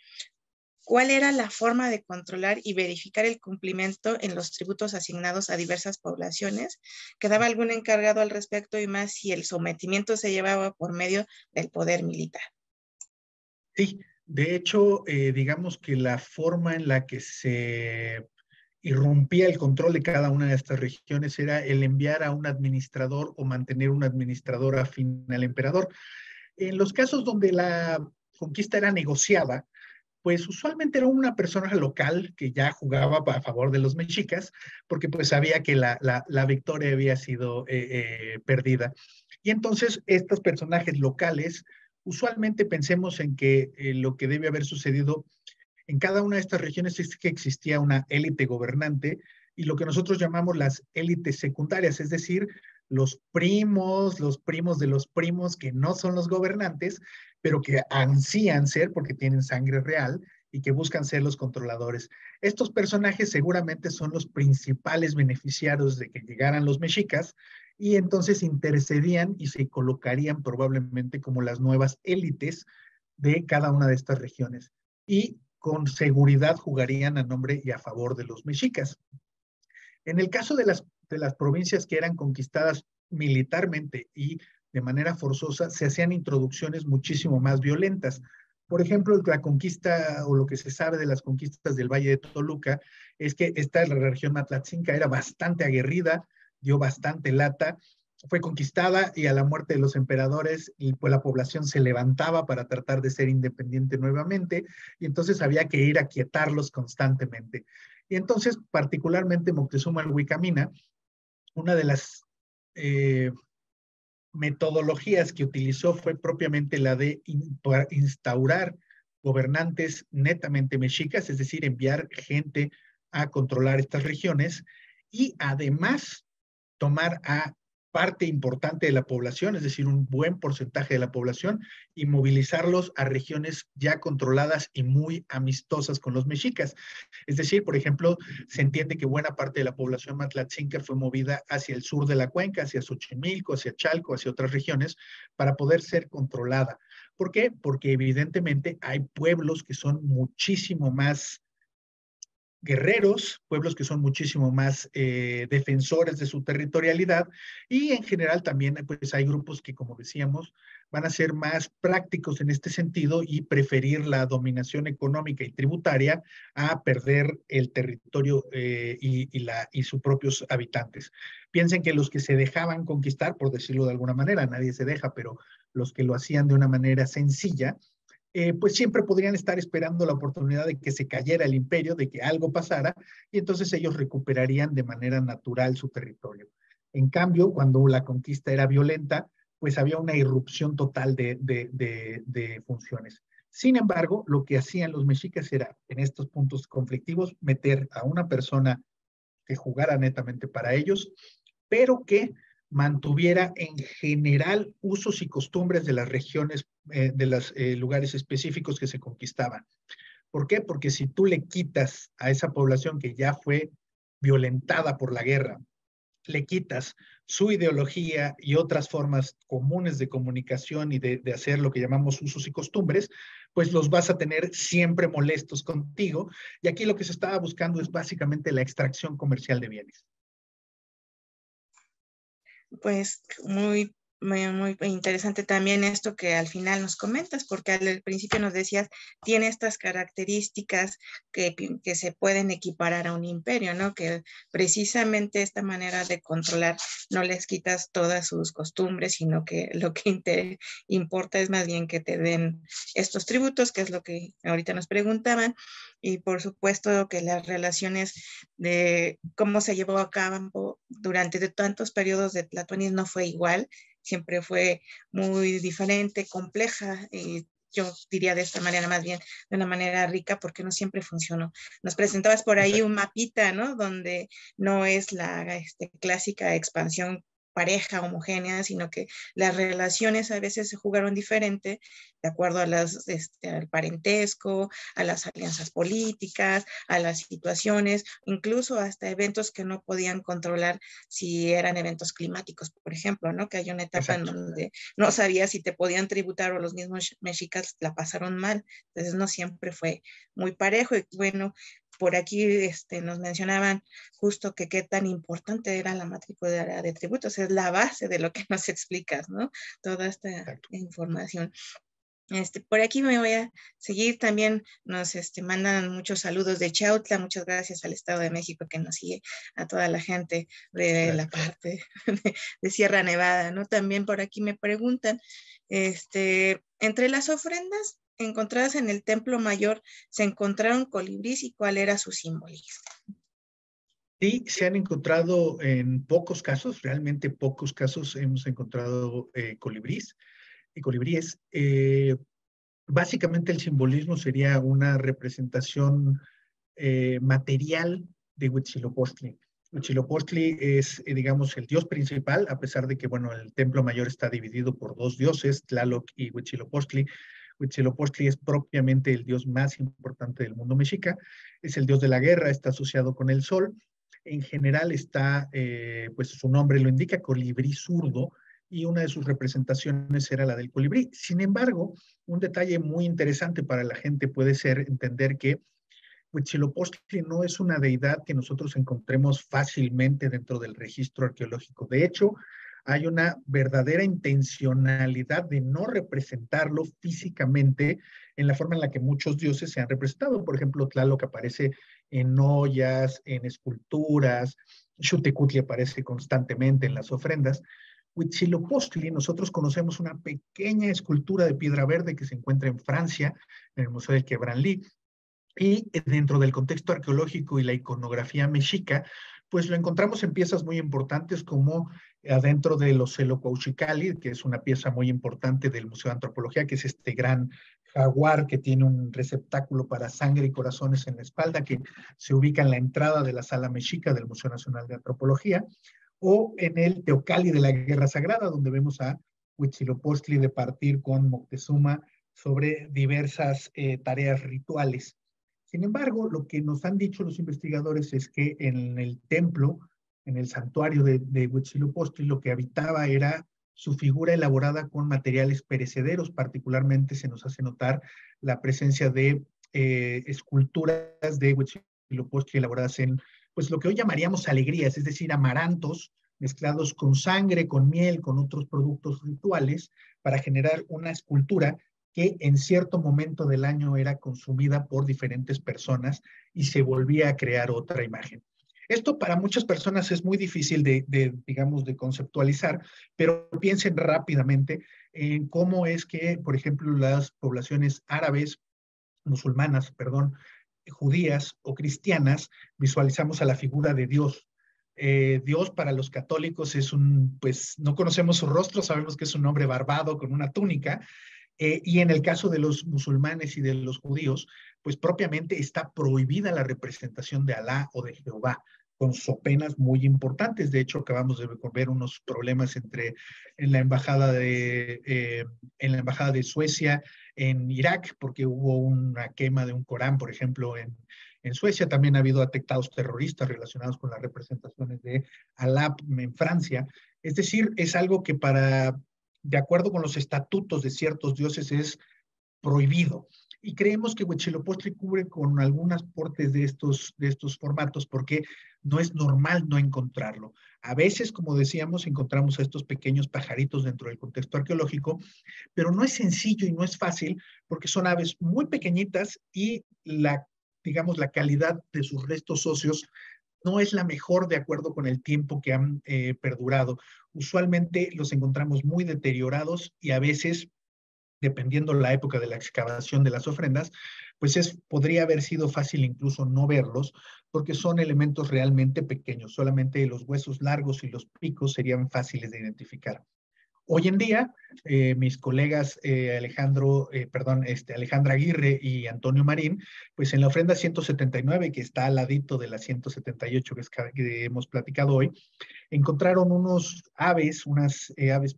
¿cuál era la forma de controlar y verificar el cumplimiento en los tributos asignados a diversas poblaciones? ¿Quedaba algún encargado al respecto y más si el sometimiento se llevaba por medio del poder militar? Sí, de hecho, digamos que la forma en la que se irrumpía el control de cada una de estas regiones era el enviar a un administrador o mantener un administrador afín al emperador. En los casos donde la conquista era negociada, pues usualmente era una persona local que ya jugaba a favor de los mexicas, porque pues sabía que la victoria había sido perdida. Y entonces estos personajes locales, usualmente pensemos en que lo que debe haber sucedido en cada una de estas regiones es que existía una élite gobernante y lo que nosotros llamamos las élites secundarias, es decir, los primos de los primos que no son los gobernantes, pero que ansían ser porque tienen sangre real y que buscan ser los controladores. Estos personajes seguramente son los principales beneficiarios de que llegaran los mexicas y entonces intercedían y se colocarían probablemente como las nuevas élites de cada una de estas regiones. Y con seguridad jugarían a nombre y a favor de los mexicas. En el caso de las provincias que eran conquistadas militarmente y de manera forzosa, se hacían introducciones muchísimo más violentas. Por ejemplo, la conquista o lo que se sabe de las conquistas del Valle de Toluca es que la región Matlatzinca era bastante aguerrida, dio bastante lata, fue conquistada y a la muerte de los emperadores y pues la población se levantaba para tratar de ser independiente nuevamente y entonces había que ir a quietarlos constantemente. Y entonces, particularmente Moctezuma Huicamina, una de las metodologías que utilizó fue propiamente la de instaurar gobernantes netamente mexicas, es decir, enviar gente a controlar estas regiones y además tomar a parte importante de la población, es decir, un buen porcentaje de la población, y movilizarlos a regiones ya controladas y muy amistosas con los mexicas. Es decir, por ejemplo, se entiende que buena parte de la población matlatzinca fue movida hacia el sur de la cuenca, hacia Xochimilco, hacia Chalco, hacia otras regiones, para poder ser controlada. ¿Por qué? Porque evidentemente hay pueblos que son muchísimo más guerreros, pueblos que son muchísimo más defensores de su territorialidad y en general también pues hay grupos que como decíamos van a ser más prácticos en este sentido y preferir la dominación económica y tributaria a perder el territorio y sus propios habitantes. Piensen que los que se dejaban conquistar, por decirlo de alguna manera, nadie se deja, pero los que lo hacían de una manera sencilla, pues siempre podrían estar esperando la oportunidad de que se cayera el imperio, de que algo pasara, y entonces ellos recuperarían de manera natural su territorio. En cambio, cuando la conquista era violenta, pues había una irrupción total de funciones. Sin embargo, lo que hacían los mexicas era, en estos puntos conflictivos, meter a una persona que jugara netamente para ellos, pero que mantuviera en general usos y costumbres de las regiones, de los lugares específicos que se conquistaban. ¿Por qué? Porque si tú le quitas a esa población que ya fue violentada por la guerra, le quitas su ideología y otras formas comunes de comunicación y de hacer lo que llamamos usos y costumbres, pues los vas a tener siempre molestos contigo. Y aquí lo que se estaba buscando es básicamente la extracción comercial de bienes. Pues muy interesante también esto que al final nos comentas, porque al principio nos decías, tiene estas características que se pueden equiparar a un imperio, ¿no? Que precisamente esta manera de controlar no les quitas todas sus costumbres, sino que lo que importa es más bien que te den estos tributos, que es lo que ahorita nos preguntaban, y por supuesto que las relaciones de cómo se llevó a cabo durante tantos periodos de Tlatoanis no fue igual, siempre fue muy diferente, compleja, y yo diría de esta manera, más bien de una manera rica, porque no siempre funcionó. Nos presentabas por ahí un mapita, ¿no? Donde no es la clásica expansión pareja homogénea, sino que las relaciones a veces se jugaron diferente de acuerdo a al parentesco, a las alianzas políticas, a las situaciones, incluso hasta eventos que no podían controlar si eran eventos climáticos, por ejemplo, ¿no? Que hay una etapa en donde no sabías si te podían tributar o los mismos mexicas la pasaron mal. Entonces no siempre fue muy parejo. Y bueno, por aquí nos mencionaban justo que qué tan importante era la matrícula de tributos. Es la base de lo que nos explicas, ¿no? Toda esta información. Por aquí me voy a seguir. También nos mandan muchos saludos de Chautla. Muchas gracias al Estado de México que nos sigue, a toda la gente de la parte de Sierra Nevada, ¿no? También por aquí me preguntan, entre las ofrendas encontradas en el Templo Mayor, ¿se encontraron colibrís y cuál era su simbolismo? Sí, se han encontrado en pocos casos, realmente pocos casos hemos encontrado colibríes. Básicamente el simbolismo sería una representación material de Huitzilopochtli. Huitzilopochtli es, digamos, el dios principal, a pesar de que, bueno, el templo mayor está dividido por dos dioses, Tlaloc y Huitzilopochtli. Huitzilopochtli es propiamente el dios más importante del mundo mexica, es el dios de la guerra, está asociado con el sol. En general está, pues su nombre lo indica, colibrí zurdo, y una de sus representaciones era la del colibrí. Sin embargo, un detalle muy interesante para la gente puede ser entender que Huitzilopochtli no es una deidad que nosotros encontremos fácilmente dentro del registro arqueológico. De hecho, hay una verdadera intencionalidad de no representarlo físicamente en la forma en la que muchos dioses se han representado. Por ejemplo, Tlaloc aparece en ollas, en esculturas, Xutecutli aparece constantemente en las ofrendas. Huitzilopochtli, nosotros conocemos una pequeña escultura de piedra verde que se encuentra en Francia, en el Museo del Quai Branly, y dentro del contexto arqueológico y la iconografía mexica, pues lo encontramos en piezas muy importantes como adentro de los Celocuauchicalli, que es una pieza muy importante del Museo de Antropología, que es este gran jaguar que tiene un receptáculo para sangre y corazones en la espalda, que se ubica en la entrada de la sala mexica del Museo Nacional de Antropología, o en el Teocalli de la Guerra Sagrada, donde vemos a Huitzilopochtli de partir con Moctezuma sobre diversas tareas rituales. Sin embargo, lo que nos han dicho los investigadores es que en el templo, en el santuario de Huitzilopochtli, lo que habitaba era su figura elaborada con materiales perecederos. Particularmente se nos hace notar la presencia de esculturas de Huitzilopochtli elaboradas en, pues, lo que hoy llamaríamos alegrías, es decir, amarantos mezclados con sangre, con miel, con otros productos rituales, para generar una escultura que en cierto momento del año era consumida por diferentes personas y se volvía a crear otra imagen. Esto para muchas personas es muy difícil digamos, de conceptualizar, pero piensen rápidamente en cómo es que, por ejemplo, las poblaciones árabes, musulmanas, perdón, judías o cristianas, visualizamos a la figura de Dios Dios para los católicos es pues no conocemos su rostro, sabemos que es un hombre barbado con una túnica, y en el caso de los musulmanes y de los judíos, pues propiamente está prohibida la representación de Alá o de Jehová, con penas muy importantes. De hecho, acabamos de ver unos problemas en la embajada de Suecia en Irak, porque hubo una quema de un Corán, por ejemplo, en Suecia. También ha habido atentados terroristas relacionados con las representaciones de Alá en Francia. Es decir, es algo que de acuerdo con los estatutos de ciertos dioses, es prohibido. Y creemos que Huitzilopochtli cubre con algunas partes de estos formatos porque no es normal no encontrarlo. A veces, como decíamos, encontramos a estos pequeños pajaritos dentro del contexto arqueológico, pero no es sencillo y no es fácil porque son aves muy pequeñitas y digamos, la calidad de sus restos óseos no es la mejor de acuerdo con el tiempo que han perdurado. Usualmente los encontramos muy deteriorados y a veces, dependiendo la época de la excavación de las ofrendas, pues podría haber sido fácil incluso no verlos, porque son elementos realmente pequeños. Solamente los huesos largos y los picos serían fáciles de identificar. Hoy en día, mis colegas Alejandra Aguirre y Antonio Marín, pues en la ofrenda 179, que está al ladito de la 178 que hemos platicado hoy, encontraron unas aves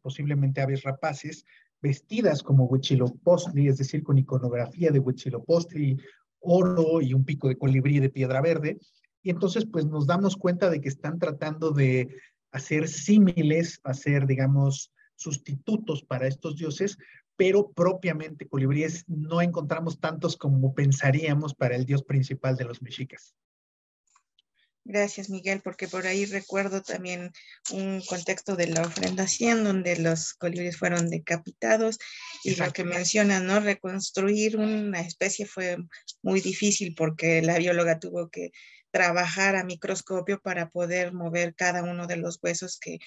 posiblemente aves rapaces, vestidas como Huitzilopochtli, es decir, con iconografía de Huitzilopochtli, oro y un pico de colibrí de piedra verde. Y entonces, pues nos damos cuenta de que están tratando de hacer símiles, hacer, digamos, sustitutos para estos dioses, pero propiamente colibríes no encontramos tantos como pensaríamos para el dios principal de los mexicas. Gracias, Miguel, porque por ahí recuerdo también un contexto de la ofrenda 100 donde los colibríes fueron decapitados y exacto. Lo que mencionan, ¿no? Reconstruir una especie fue muy difícil porque la bióloga tuvo que trabajar a microscopio para poder mover cada uno de los huesos que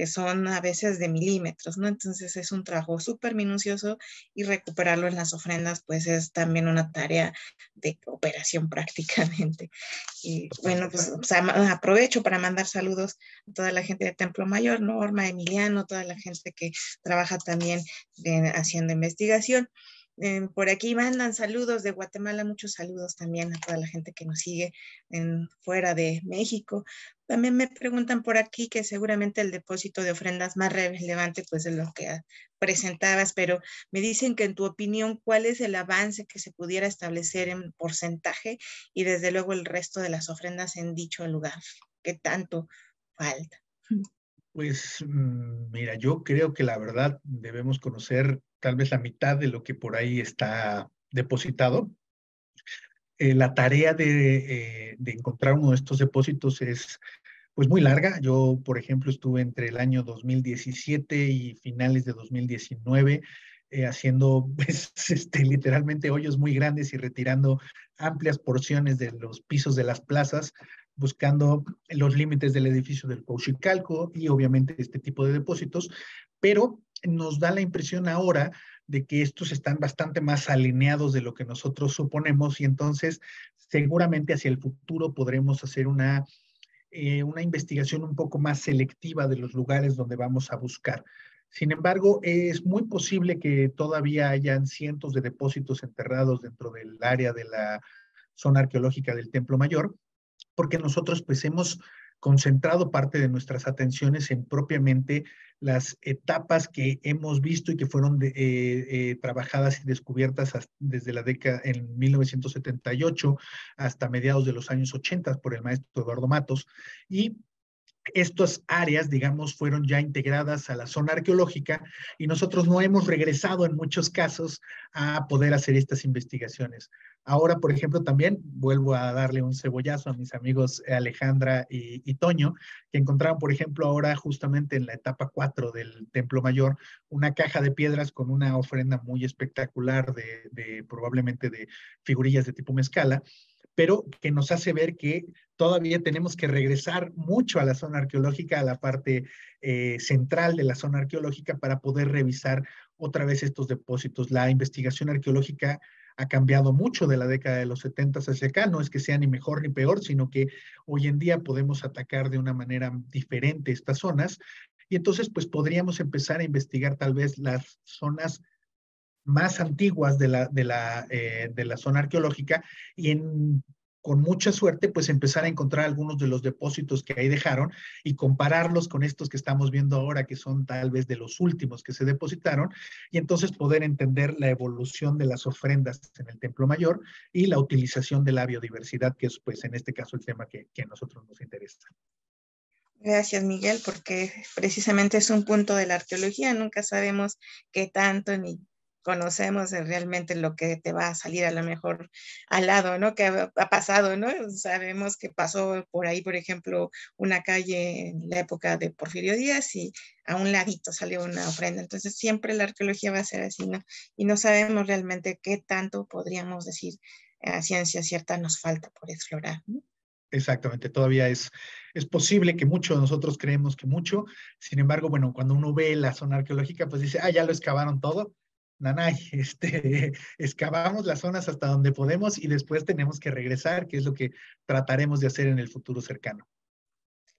son a veces de milímetros, ¿no? Entonces es un trabajo súper minucioso y recuperarlo en las ofrendas pues es también una tarea de operación prácticamente. Y bueno, pues o sea, aprovecho para mandar saludos a toda la gente de Templo Mayor, Norma, Emiliano, toda la gente que trabaja también haciendo investigación. Por aquí mandan saludos de Guatemala, muchos saludos también a toda la gente que nos sigue fuera de México. También me preguntan por aquí que seguramente el depósito de ofrendas más relevante pues de lo que presentabas, pero me dicen que en tu opinión, ¿cuál es el avance que se pudiera establecer en porcentaje y desde luego el resto de las ofrendas en dicho lugar? ¿Qué tanto falta? Pues mira, yo creo que la verdad debemos conocer tal vez la mitad de lo que por ahí está depositado. La tarea de encontrar uno de estos depósitos es pues muy larga. Yo, por ejemplo, estuve entre el año 2017 y finales de 2019 haciendo pues, literalmente hoyos muy grandes y retirando amplias porciones de los pisos de las plazas, buscando los límites del edificio del Cuauhxicalco y obviamente este tipo de depósitos, pero nos da la impresión ahora de que estos están bastante más alineados de lo que nosotros suponemos y entonces seguramente hacia el futuro podremos hacer una investigación un poco más selectiva de los lugares donde vamos a buscar. Sin embargo, es muy posible que todavía hayan cientos de depósitos enterrados dentro del área de la zona arqueológica del Templo Mayor, porque nosotros pues hemos concentrado parte de nuestras atenciones en propiamente las etapas que hemos visto y que fueron trabajadas y descubiertas desde la década en 1978 hasta mediados de los años 80 por el maestro Eduardo Matos. Y estas áreas, digamos, fueron ya integradas a la zona arqueológica y nosotros no hemos regresado en muchos casos a poder hacer estas investigaciones. Ahora, por ejemplo, también vuelvo a darle un cebollazo a mis amigos Alejandra y Toño, que encontraron, por ejemplo, ahora justamente en la etapa 4 del Templo Mayor, una caja de piedras con una ofrenda muy espectacular probablemente de figurillas de tipo mezcala, pero que nos hace ver que todavía tenemos que regresar mucho a la zona arqueológica, a la parte central de la zona arqueológica para poder revisar otra vez estos depósitos. La investigación arqueológica ha cambiado mucho de la década de los 70 hacia acá. No es que sea ni mejor ni peor, sino que hoy en día podemos atacar de una manera diferente estas zonas. Y entonces, pues podríamos empezar a investigar tal vez las zonas más antiguas de la zona arqueológica y con mucha suerte, pues empezar a encontrar algunos de los depósitos que ahí dejaron y compararlos con estos que estamos viendo ahora, que son tal vez de los últimos que se depositaron, y entonces poder entender la evolución de las ofrendas en el Templo Mayor y la utilización de la biodiversidad, que es, pues, en este caso el tema que a nosotros nos interesa. Gracias, Miguel, porque precisamente es un punto de la arqueología. Nunca sabemos qué tanto ni conocemos realmente lo que te va a salir a lo mejor al lado, ¿no? Que ha pasado, ¿no? Sabemos que pasó por ahí, por ejemplo, una calle en la época de Porfirio Díaz y a un ladito salió una ofrenda. Entonces siempre la arqueología va a ser así, ¿no? Y no sabemos realmente qué tanto podríamos decir a ciencia cierta nos falta por explorar, ¿no? Exactamente, todavía es posible que muchos de nosotros creemos que mucho. Sin embargo, bueno, cuando uno ve la zona arqueológica, pues dice, ya lo excavaron todo. Nanay, excavamos las zonas hasta donde podemos y después tenemos que regresar, que es lo que trataremos de hacer en el futuro cercano.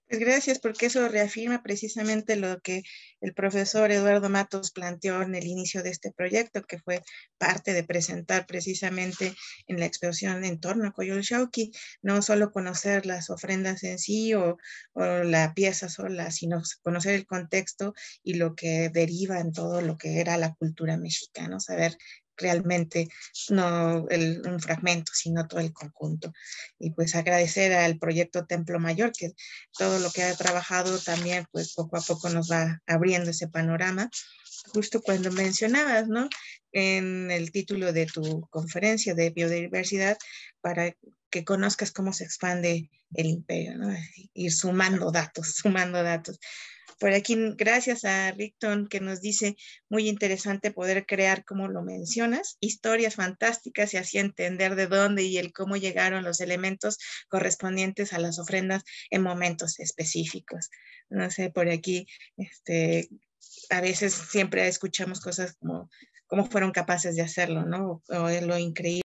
Pues gracias, porque eso reafirma precisamente lo que el profesor Eduardo Matos planteó en el inicio de este proyecto, que fue parte de presentar precisamente en la exposición en torno a Coyolxauhqui, no solo conocer las ofrendas en sí o la pieza sola, sino conocer el contexto y lo que deriva en todo lo que era la cultura mexicana, saber realmente no un fragmento, sino todo el conjunto. Y pues agradecer al proyecto Templo Mayor, que todo lo que ha trabajado también, pues poco a poco nos va abriendo ese panorama. Justo cuando mencionabas, ¿no? En el título de tu conferencia de biodiversidad, para que conozcas cómo se expande el imperio, ¿no? Ir sumando datos, sumando datos. Por aquí, gracias a Rickton, que nos dice, muy interesante poder crear, como lo mencionas, historias fantásticas y así entender de dónde y el cómo llegaron los elementos correspondientes a las ofrendas en momentos específicos. No sé, por aquí, a veces siempre escuchamos cosas como cómo fueron capaces de hacerlo, ¿no? O lo increíble